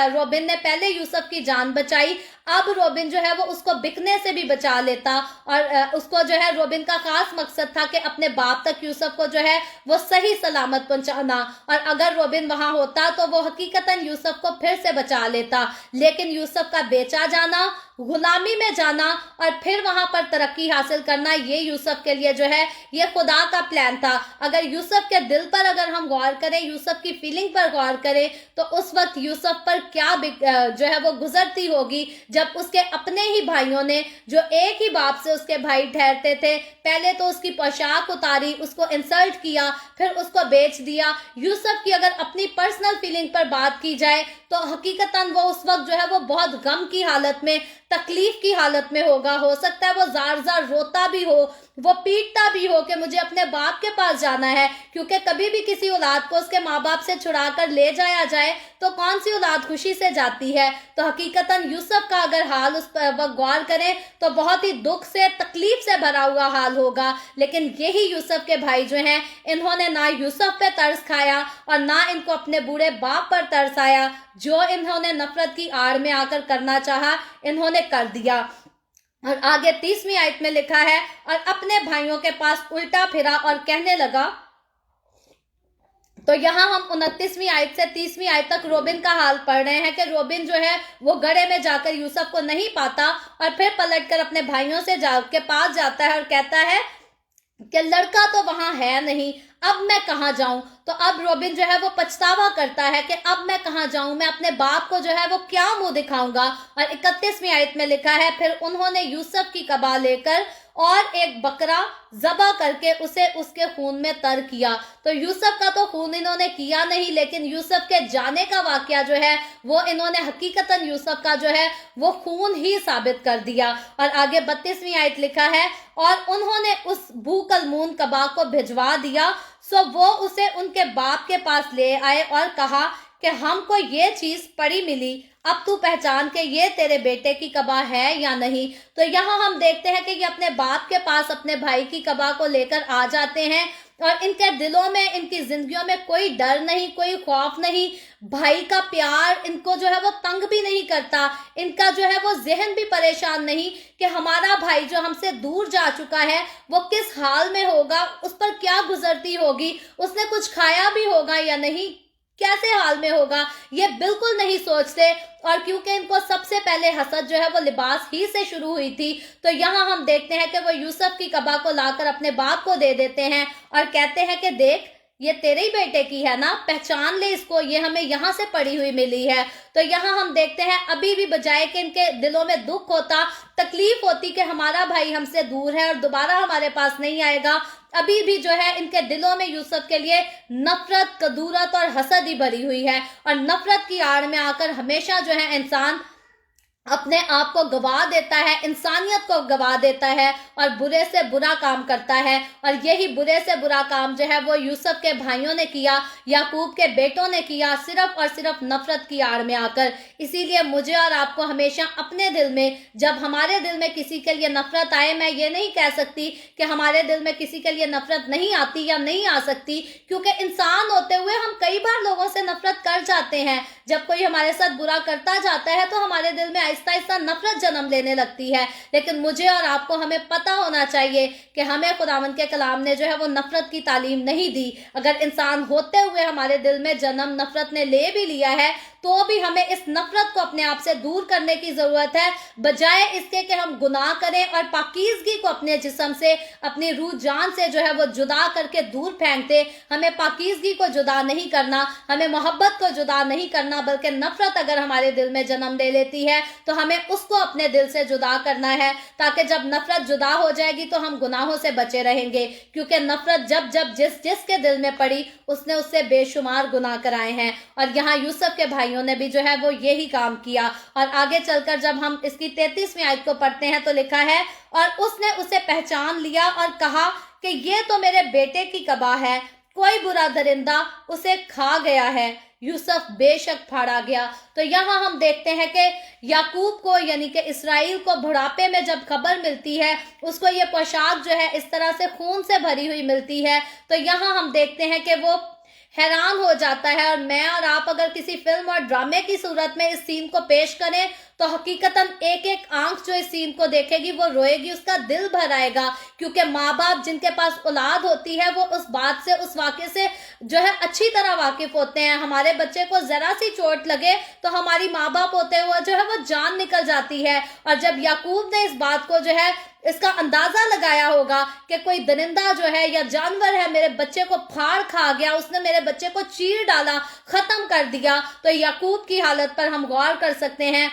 रोबिन ने पहले यूसुफ की जान बचाई, अब रोबिन जो है वो उसको बिकने से भी बचा लेता। और उसको जो है रोबिन का खास मकसद था कि अपने बाप तक यूसुफ को जो है वो सही सलामत पहुंचाना, और अगर रोबिन वहां होता तो वो हकीकतन यूसुफ को फिर से बचा लेता। लेकिन यूसुफ का बेचा जाना, गुलामी में जाना और फिर वहां पर तरक्की हासिल करना, ये यूसुफ के लिए जो है ये खुदा का प्लान था। अगर यूसुफ के दिल पर अगर हम गौर करें, यूसुफ की फीलिंग पर गौर करें, तो उस वक्त यूसुफ पर क्या जो है वो गुजरती होगी जब उसके अपने ही भाइयों ने, जो एक ही बाप से उसके भाई ठहरते थे, पहले तो उसकी पोशाक उतारी, उसको इंसल्ट किया, फिर उसको बेच दिया। यूसुफ की अगर अपनी पर्सनल फीलिंग पर बात की जाए तो हकीकतन वो उस वक्त जो है वो बहुत गम की हालत में, तकलीफ की हालत में होगा। हो सकता है वो जार जार रोता भी हो, वो पीटता भी हो कि मुझे अपने बाप के पास जाना है, क्योंकि कभी भी किसी औलाद को उसके माँ बाप से छुड़ा कर ले जाया जाए तो कौन सी औलाद खुशी से जाती है। तो हकीकतन यूसुफ का अगर हाल उस पर वक्त गौर करें तो बहुत ही दुख से, तकलीफ से भरा हुआ हाल होगा। लेकिन यही यूसुफ के भाई जो हैं, इन्होंने ना यूसुफ पे तरस खाया और ना इनको अपने बूढ़े बाप पर तरस आया। जो इन्होंने नफरत की आड़ में आकर करना चाहा, इन्होंने कर दिया। और आगे 30वीं आयत में लिखा है, और अपने भाइयों के पास उल्टा फिरा और कहने लगा। तो यहाँ हम 29वीं आयत से 30वीं आयत तक रोबिन का हाल पढ़ रहे हैं कि रोबिन जो है वो गड़े में जाकर यूसुफ को नहीं पाता और फिर पलटकर अपने भाइयों से के पास जाता है और कहता है कि लड़का तो वहां है नहीं, अब मैं कहाँ जाऊं। तो अब रोबिन जो है वो पछतावा करता है कि अब मैं कहाँ जाऊं, मैं अपने बाप को जो है वो क्या मुंह दिखाऊंगा। और 31वीं आयत में लिखा है, फिर उन्होंने यूसुफ की कबा लेकर और एक बकरा ज़बह करके उसे उसके खून में तर किया। तो यूसुफ का तो खून इन्होंने किया नहीं, लेकिन यूसुफ के जाने का वाकया जो है वो इन्होंने हकीकतन यूसुफ का जो है वो खून ही साबित कर दिया। और आगे 32वीं आयत लिखा है, और उन्होंने उस भूकलमून कबा को भिजवा दिया, सो वो उसे उनके बाप के पास ले आए और कहा कि हमको ये चीज पड़ी मिली, अब तू पहचान के ये तेरे बेटे की कबा है या नहीं। तो यहाँ हम देखते हैं कि ये अपने बाप के पास अपने भाई की कबा को लेकर आ जाते हैं और इनके दिलों में, इनकी जिंदगियों में कोई डर नहीं, कोई खौफ नहीं। भाई का प्यार इनको जो है वो तंग भी नहीं करता, इनका जो है वो जहन भी परेशान नहीं कि हमारा भाई जो हमसे दूर जा चुका है वो किस हाल में होगा, उस पर क्या गुजरती होगी, उसने कुछ खाया भी होगा या नहीं, कैसे हाल में होगा, ये बिल्कुल नहीं सोचते। और क्योंकि इनको सबसे पहले हसद जो है वो लिबास ही से शुरू हुई थी, तो यहाँ हम देखते हैं कि वो यूसुफ की कबा को लाकर अपने बाप को दे देते हैं और कहते हैं कि देख, ये तेरे ही बेटे की है ना, पहचान ले इसको, ये हमें यहाँ से पड़ी हुई मिली है। तो यहाँ हम देखते हैं अभी भी बजाय कि इनके दिलों में दुख होता, तकलीफ होती कि हमारा भाई हमसे दूर है और दोबारा हमारे पास नहीं आएगा, अभी भी जो है इनके दिलों में यूसुफ के लिए नफरत, कदूरत और हसद ही भरी हुई है। और नफरत की आड़ में आकर हमेशा जो है इंसान अपने आप को गवा देता है, इंसानियत को गवा देता है और बुरे से बुरा काम करता है। और यही बुरे से बुरा काम जो है वो यूसुफ के भाइयों ने किया, याकूब के बेटों ने किया, सिर्फ और सिर्फ नफरत की आड़ में आकर। इसीलिए मुझे और आपको हमेशा अपने दिल में, जब हमारे दिल में किसी के लिए नफरत आए, मैं ये नहीं कह सकती कि हमारे दिल में किसी के लिए नफरत नहीं आती या नहीं आ सकती, क्योंकि इंसान होते हुए हम कई बार लोगों से नफरत कर जाते हैं। जब कोई हमारे साथ बुरा करता जाता है तो हमारे दिल में आहिस्ता आहिस्ता नफरत जन्म लेने लगती है। लेकिन मुझे और आपको हमें पता होना चाहिए कि हमें खुदावंद के कलाम ने जो है वो नफरत की तालीम नहीं दी। अगर इंसान होते हुए हमारे दिल में जन्म नफरत ने ले भी लिया है तो भी हमें इस नफरत को अपने आप से दूर करने की जरूरत है, बजाय इसके कि हम गुनाह करें और पाकीज़गी को अपने जिस्म से, अपनी रूह जान से जो है वो जुदा करके दूर फेंक दे। हमें पाकीज़गी को जुदा नहीं करना, हमें मोहब्बत को जुदा नहीं करना, बल्कि नफरत अगर हमारे दिल में जन्म ले लेती है तो हमें उसको अपने दिल से जुदा करना है, ताकि जब नफरत जुदा हो जाएगी तो हम गुनाहों से बचे रहेंगे। क्योंकि नफरत जब जब जिसके दिल में पड़ी उसने उससे बेशुमार गुनाह कराए हैं। और यहाँ यूसुफ के भाइयों ने भी जो है वो यही काम किया। और आगे चलकर जब हम इसकी 33वीं आयत को पढ़ते हैं तो लिखा है, और उसने उसे पहचान लिया और कहा कि ये तो मेरे बेटे की कबा है, कोई बुरा दरिंदा उसे खा गया है। यूसुफ बेशक फाड़ा गया। तो यहाँ हम देखते हैं कि याकूब को, यानी कि इसराइल को बुढ़ापे में जब खबर मिलती है, उसको ये पोशाक जो है इस तरह से खून से भरी हुई मिलती है, तो यहाँ हम देखते हैं कि वो हैरान हो जाता है। और मैं और आप अगर किसी फिल्म और ड्रामे की सूरत में इस सीन को पेश करें तो हकीकतन एक एक आंख जो इस सीन को देखेगी वो रोएगी, उसका दिल भर आएगा, क्योंकि माँ बाप जिनके पास औलाद होती है वो उस बात से, उस वाक़े से जो है अच्छी तरह वाकिफ होते हैं। हमारे बच्चे को जरा सी चोट लगे तो हमारी माँ बाप होते हुए जो है वो जान निकल जाती है। और जब याकूब ने इस बात को जो है इसका अंदाजा लगाया होगा कि कोई दरिंदा जो है या जानवर है मेरे बच्चे को फाड़ खा गया, उसने मेरे बच्चे को चीर डाला, खत्म कर दिया, तो याकूब की हालत पर हम गौर कर सकते हैं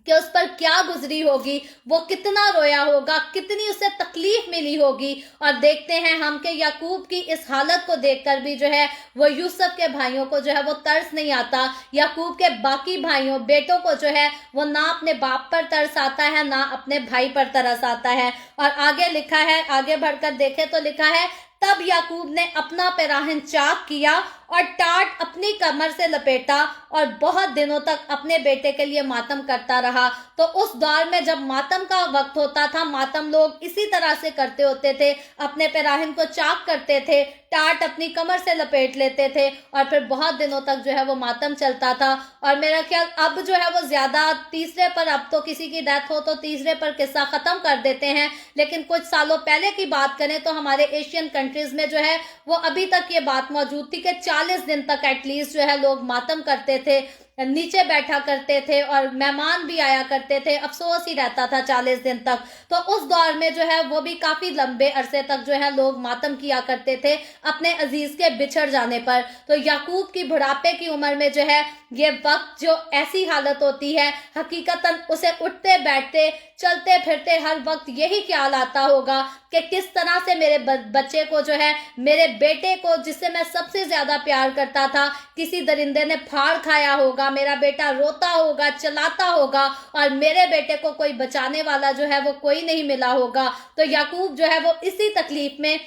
कि उस पर क्या गुजरी होगी, वो कितना रोया होगा, कितनी उसे तकलीफ मिली होगी। और देखते हैं हम कि याकूब की इस हालत को देखकर भी जो है वो यूसुफ के भाइयों को जो है वो तरस नहीं आता। याकूब के बाकी भाइयों, बेटों को जो है वो ना अपने बाप पर तरस आता है, ना अपने भाई पर तरस आता है। और आगे लिखा है, आगे बढ़कर देखें तो लिखा है, तब याकूब ने अपना पैराहन चाक किया और टाट अपनी कमर से लपेटा और बहुत दिनों तक अपने बेटे के लिए मातम करता रहा। तो उस दौर में जब मातम का वक्त होता था, मातम लोग इसी तरह से करते होते थे, अपने पैराहन को चाक करते थे, टाट अपनी कमर से लपेट लेते थे और फिर बहुत दिनों तक जो है वो मातम चलता था। और मेरा ख्याल अब जो है वो ज्यादा तीसरे पर, अब तो किसी की डेथ हो तो तीसरे पर किस्सा खत्म कर देते हैं, लेकिन कुछ सालों पहले की बात करें तो हमारे एशियन कंट्रीज में जो है वो अभी तक ये बात मौजूद थी कि 40 दिन तक एटलीस्ट जो है लोग मातम करते थे, नीचे बैठा करते थे और मेहमान भी आया करते थे, अफसोस ही रहता था 40 दिन तक। तो उस दौर में जो है वो भी काफी लंबे अरसे तक जो है लोग मातम किया करते थे अपने अजीज के बिछड़ जाने पर। तो याकूब की बुढ़ापे की उम्र में जो है ये वक्त जो ऐसी हालत होती है, हकीकतन उसे उठते बैठते चलते फिरते हर वक्त यही ख्याल आता होगा कि किस तरह से मेरे बच्चे को जो है, मेरे बेटे को जिससे मैं सबसे ज्यादा प्यार करता था, किसी दरिंदे ने फाड़ खाया होगा, मेरा बेटा रोता होगा, चलाता होगा और मेरे बेटे को कोई बचाने वाला जो है वो कोई नहीं मिला होगा। तो याकूब जो है वो इसी तकलीफ में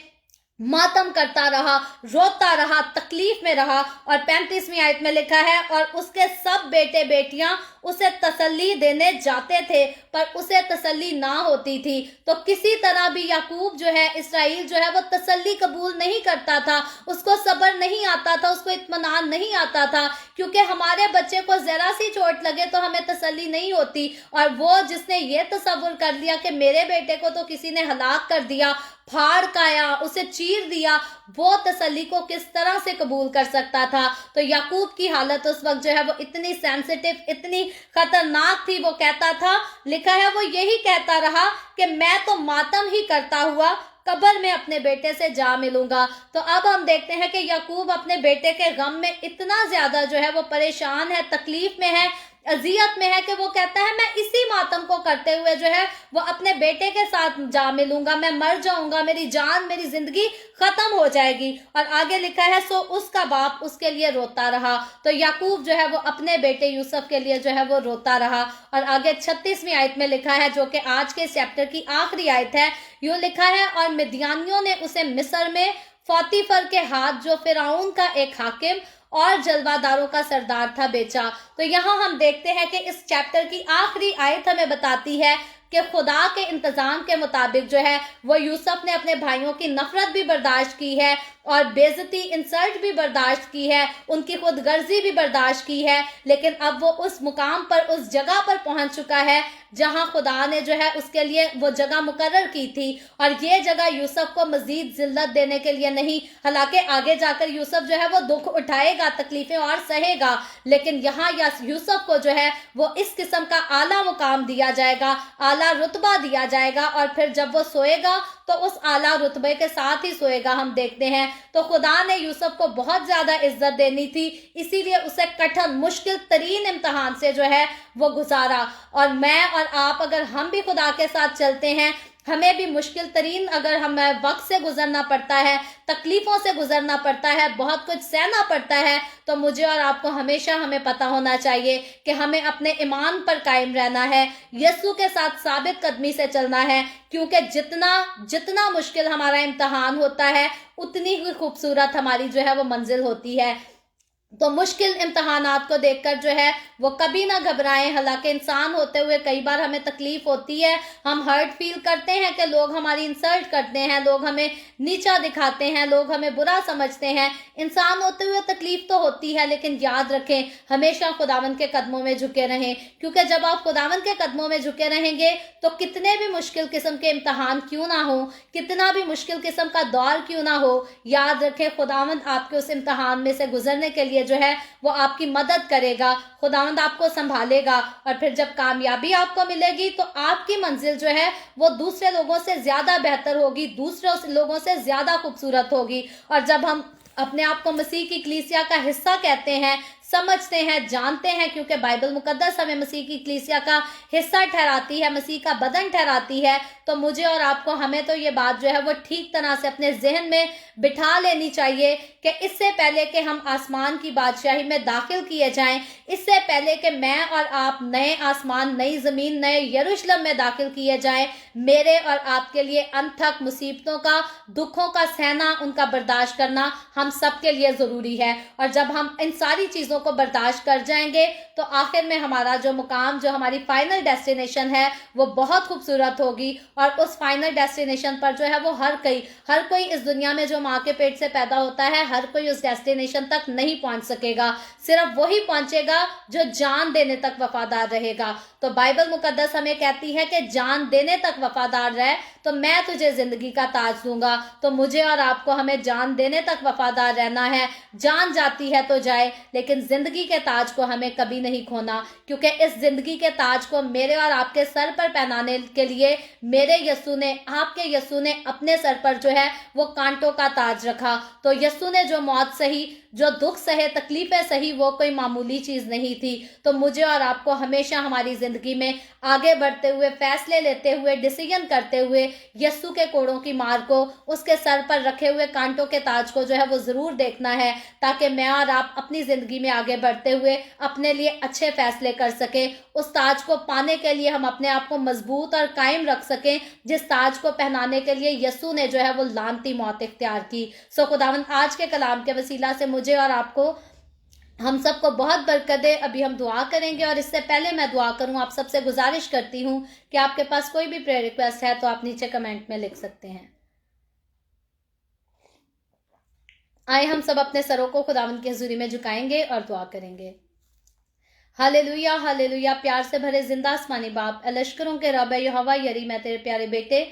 मातम करता रहा, रोता रहा, तकलीफ में रहा। और 35वीं आयत में लिखा है, और उसके सब बेटे बेटियां उसे तसल्ली देने जाते थे पर उसे तसल्ली ना होती थी। तो किसी तरह भी याकूब जो है, इसराइल जो है वो तसल्ली कबूल नहीं करता था, उसको सब्र नहीं आता था, उसको इत्मीनान नहीं आता था, क्योंकि हमारे बच्चे को जरा सी चोट लगे तो हमें तसल्ली नहीं होती। और वो जिसने ये तसव्वुर कर लिया कि मेरे बेटे को तो किसी ने हलाक कर दिया, फाड़ खाया, उसे चीर दिया, वो तसल्ली को किस तरह से कबूल कर सकता था। तो याकूब की हालत उस वक्त जो है वो इतनी सेंसिटिव, इतनी खतरनाक थी। वो कहता था, लिखा है, वो यही कहता रहा कि मैं तो मातम ही करता हुआ कब्र में अपने बेटे से जा मिलूंगा। तो अब हम देखते हैं कि याकूब अपने बेटे के गम में इतना ज्यादा जो है वो परेशान है, तकलीफ में है, अजियत में है कि वो कहता है मैं इसी मातम को करते हुए जो है वो अपने बेटे के साथ जा मिलूंगा, मैं मर जाऊंगा, मेरी जान, मेरी जिंदगी खत्म हो जाएगी। और आगे लिखा है, सो उसका बाप उसके लिए रोता रहा। तो याकूब जो है वो अपने बेटे यूसुफ के लिए जो है वो रोता रहा। और आगे 36वीं आयत में लिखा है, जो कि आज के चैप्टर की आखिरी आयत है, यूं लिखा है, और मिद्यानियों ने उसे मिस्र में फौतीफर के हाथ, जो फिरौन का एक हाकिम और जलवादारों का सरदार था, बेचा। तो यहाँ हम देखते हैं कि इस चैप्टर की आखिरी आयत हमें बताती है कि खुदा के इंतजाम के मुताबिक जो है वो यूसुफ ने अपने भाइयों की नफरत भी बर्दाश्त की है और बेइज्जती, इंसल्ट भी बर्दाश्त की है, उनकी खुदगर्जी भी बर्दाश्त की है, लेकिन अब वो उस मुकाम पर, उस जगह पर पहुंच चुका है जहां खुदा ने जो है उसके लिए वो जगह मुकर्रर की थी। और ये जगह यूसुफ को मजीद जिल्लत देने के लिए नहीं, हालांकि आगे जाकर यूसुफ जो है वो दुख उठाएगा, तकलीफें और सहेगा, लेकिन यहाँ यूसुफ को जो है वो इस किस्म का आला मुकाम दिया जाएगा, आला रुतबा दिया जाएगा, और फिर जब वो सोएगा तो उस आला रुतबे के साथ ही सोएगा, हम देखते हैं। तो खुदा ने यूसुफ को बहुत ज्यादा इज्जत देनी थी, इसीलिए उसे कठिन, मुश्किल तरीन इम्तहान से जो है वो गुजारा। और मैं और आप, अगर हम भी खुदा के साथ चलते हैं, हमें भी मुश्किल तरीन अगर हमें वक्त से गुजरना पड़ता है, तकलीफों से गुजरना पड़ता है, बहुत कुछ सहना पड़ता है, तो मुझे और आपको हमेशा हमें पता होना चाहिए कि हमें अपने ईमान पर कायम रहना है, यीशु के साथ साबित कदमी से चलना है, क्योंकि जितना मुश्किल हमारा इम्तहान होता है उतनी ही खूबसूरत हमारी जो है वो मंजिल होती है। तो मुश्किल इम्तहानात को देखकर जो है वो कभी ना घबराएं। हालांकि इंसान होते हुए कई बार हमें तकलीफ होती है, हम हर्ट फील करते हैं कि लोग हमारी इंसल्ट करते हैं, लोग हमें नीचा दिखाते हैं, लोग हमें बुरा समझते हैं। इंसान होते हुए तकलीफ तो होती है, लेकिन याद रखें हमेशा खुदावंद के कदमों में झुके रहें, क्योंकि जब आप खुदावंद के कदमों में झुके रहेंगे तो कितने भी मुश्किल किस्म के इम्तहान क्यों ना हो, कितना भी मुश्किल किस्म का दौर क्यों ना हो, याद रखें खुदावंद आपके उस इम्तहान में से गुजरने के लिए जो है वो आपकी मदद करेगा, खुदावंद आपको संभालेगा। और फिर जब कामयाबी आपको मिलेगी तो आपकी मंजिल जो है वो दूसरे लोगों से ज्यादा बेहतर होगी, दूसरे लोगों से ज्यादा खूबसूरत होगी। और जब हम अपने आप को मसीह की कलीसिया का हिस्सा कहते हैं, समझते हैं, जानते हैं, क्योंकि बाइबल मुकद्दस हमें मसीह की कलीसिया का हिस्सा ठहराती है, मसीह का बदन ठहराती है, तो मुझे और आपको हमें तो ये बात जो है वो ठीक तरह से अपने जहन में बिठा लेनी चाहिए कि इससे पहले कि हम आसमान की बादशाही में दाखिल किए जाएं, इससे पहले कि मैं और आप नए आसमान, नई जमीन, नए यरूशलेम में दाखिल किए जाएं, मेरे और आपके लिए अनथक मुसीबतों का, दुखों का सहना, उनका बर्दाश्त करना हम सबके लिए जरूरी है। और जब हम इन सारी चीजों को बर्दाश्त कर जाएंगे तो आखिर में हमारा जो मुकाम, जो हमारी फाइनल डेस्टिनेशन है वो बहुत खूबसूरत होगी। और उस फाइनल डेस्टिनेशन पर जो है वो हर कोई इस दुनिया में जो माँ के पेट से पैदा होता है, हर कोई उस डेस्टिनेशन तक नहीं पहुंच सकेगा, सिर्फ वही पहुंचेगा जो जान देने तक वफादार रहेगा। तो बाइबल मुकद्दस हमें कहती है कि जान देने तक वफादार रहे तो मैं तुझे जिंदगी का ताज दूंगा। तो मुझे और आपको हमें जान देने तक वफादार रहना है। जान जाती है तो जाए, लेकिन जिंदगी के ताज को हमें कभी नहीं खोना, क्योंकि इस जिंदगी के ताज को मेरे और आपके सर पर पहनाने के लिए मेरे यस्सू ने, आपके यस्सू ने अपने सर पर जो है वो कांटों का ताज रखा। तो यस्सू ने जो मौत सही, जो दुख सहे, तकलीफें सही, वो कोई मामूली चीज नहीं थी। तो मुझे और आपको हमेशा हमारी जिंदगी में आगे बढ़ते हुए, फैसले लेते हुए, डिसीजन करते हुए यस्सू के कोड़ों की मार को, उसके सर पर रखे हुए कांटों के ताज को जो है वो जरूर देखना है, ताकि मैं और आप अपनी जिंदगी में आगे बढ़ते हुए अपने लिए अच्छे फैसले कर सके। उस ताज को पाने के लिए हम अपने आप को मजबूत और कायम रख सकें, जिस ताज को पहनाने के लिए यस्सू ने जो है वो लानती मौत इख्तियार की। सो खुदावंद आज के कलाम के वसीला से मुझे और आपको, हम सबको बहुत बरकत दे। अभी हम दुआ करेंगे, और इससे पहले मैं दुआ करूं, आप सबसे गुजारिश करती हूं कि आपके पास कोई भी प्रेयर रिक्वेस्ट है तो आप नीचे कमेंट में लिख सकते हैं। आए हम सब अपने सरों को खुदावंद की हुजूरी में झुकाएंगे और दुआ करेंगे। Hallelujah, hallelujah. प्यार से भरे जिंदा आसमानी बाप, लश्करों के रब यहोवा यरी, मैं तेरे प्यारे बेटे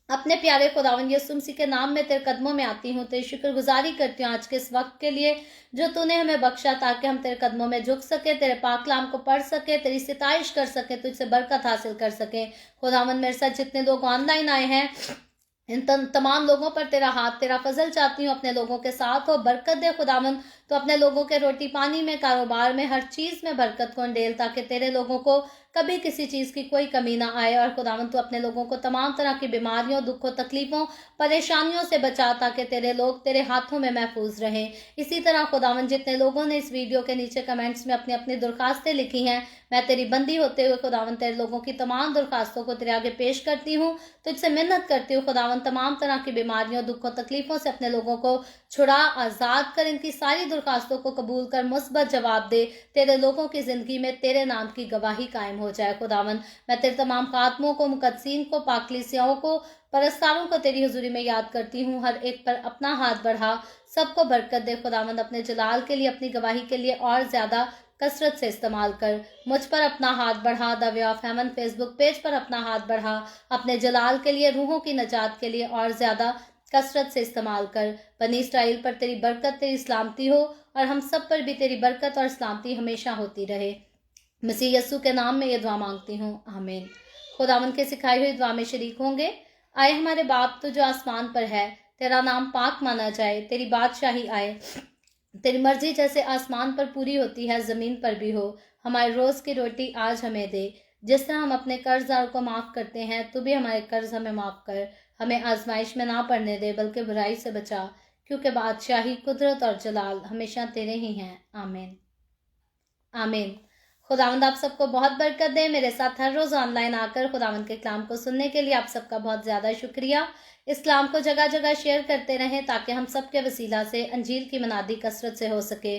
अपने प्यारे खुदावंद यीशु मसीह के नाम में तेरे कदमों में आती हूँ। तेरी शुक्रगुजारी करती हूँ आज के इस वक्त के लिए जो तूने हमें बख्शा, ताकि हम तेरे कदमों में झुक सके, तेरे पाक कलाम को पढ़ सके, तेरी सिताइश कर सके, तुझसे बरकत हासिल कर सके। खुदावंद मेरे साथ जितने लोग ऑनलाइन आए हैं, इन तमाम लोगों पर तेरा हाथ, तेरा फजल चाहती हूँ, अपने लोगों के साथ हो, बरकत दे खुदावंद। तो अपने लोगों के रोटी पानी में, कारोबार में, हर चीज में बरकत को अंडेल, ताकि तेरे लोगों को कभी किसी चीज की कोई कमी ना आए। और खुदावंद तो अपने लोगों को तमाम तरह की बीमारियों, दुखों, तकलीफों, परेशानियों से बचा, ताकि तेरे लोग तेरे हाथों में महफूज रहें। इसी तरह खुदावंद जितने लोगों ने इस वीडियो के नीचे कमेंट्स में अपनी अपनी दरखास्तें लिखी हैं, मैं तेरी बंदी होते हुए खुदावंद तेरे लोगों की तमाम दरखास्तों को तेरे आगे पेश करती हूँ, तुझसे मिन्नत करती हूँ खुदावंद, तमाम तरह की बीमारियों, दुखों, तकलीफों से अपने लोगों को छुड़ा, आजाद कर, इनकी सारी दरखास्तों को कबूल कर, मुस्बत जवाब दे। तेरे लोगों की जिंदगी में तेरे नाम की गवाही कायम हो जाए खुदावंद। मैं तेरे तमाम खातमों को, मुकद्दसीन को, पाकलीसियाओं को, परस्तारों को तेरी हुजूरी में याद करती हूँ। हर एक पर अपना हाथ बढ़ा, सबको बरकत दे खुदावंद। अपने जलाल के लिए, अपनी गवाही के लिए और ज्यादा कसरत से इस्तेमाल कर। मुझ पर अपना हाथ बढ़ा, the way of haven Facebook page पर अपना हाथ बढ़ा, अपने जलाल के लिए, रूहों की नजात के लिए और ज्यादा कसरत से इस्तेमाल कर। बनी इस्राएल पर तेरी बरकत, तेरी सलामती हो, और हम सब पर भी तेरी बरकत और सलामती हमेशा होती रहे। मसीह यस्सू के नाम में ये दुआ मांगती हूँ, आमीन। खुदावंद के सिखाई हुई दुआ में शरीक होंगे। आए हमारे बाप तो जो आसमान पर है, तेरा नाम पाक माना जाए, तेरी बादशाही आए, तेरी मर्जी जैसे आसमान पर पूरी होती है, जमीन पर भी हो। हमारे रोज की रोटी आज हमें दे, जिस तरह हम अपने कर्जदार को माफ करते हैं, तू भी हमारे कर्ज हमें माफ कर। हमें आजमाइश में ना पड़ने दे, बल्कि बुराई से बचा, क्योंकि बादशाही, कुदरत और जलाल हमेशा तेरे ही हैं, आमीन, आमीन। خداوند آپ سب کو بہت برکت دے. میرے ساتھ ہر روز آن لائن آ کر خداوند کے کلام کو سننے کے لیے آپ سب کا بہت زیادہ شکریہ. اس کلام کو جگہ جگہ شیئر کرتے رہیں تاکہ ہم سب کے وسیلہ سے انجیل کی منادی کثرت سے ہو سکے.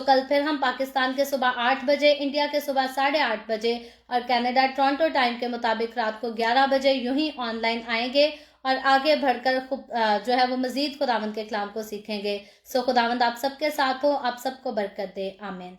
کل پھر ہم پاکستان کے صبح 8 بجے، انڈیا کے صبح 8:30 بجے اور کینیڈا ٹورانٹو ٹائم کے مطابق رات کو 11 بجے یوں ہی آن لائن آئیں گے اور آگے بڑھ کر جو ہے وہ مزید خداوند کے کلام کو سیکھیں گے. خداوند آپ سب کے ساتھ ہو، آپ سب کو برکت دے. آمین.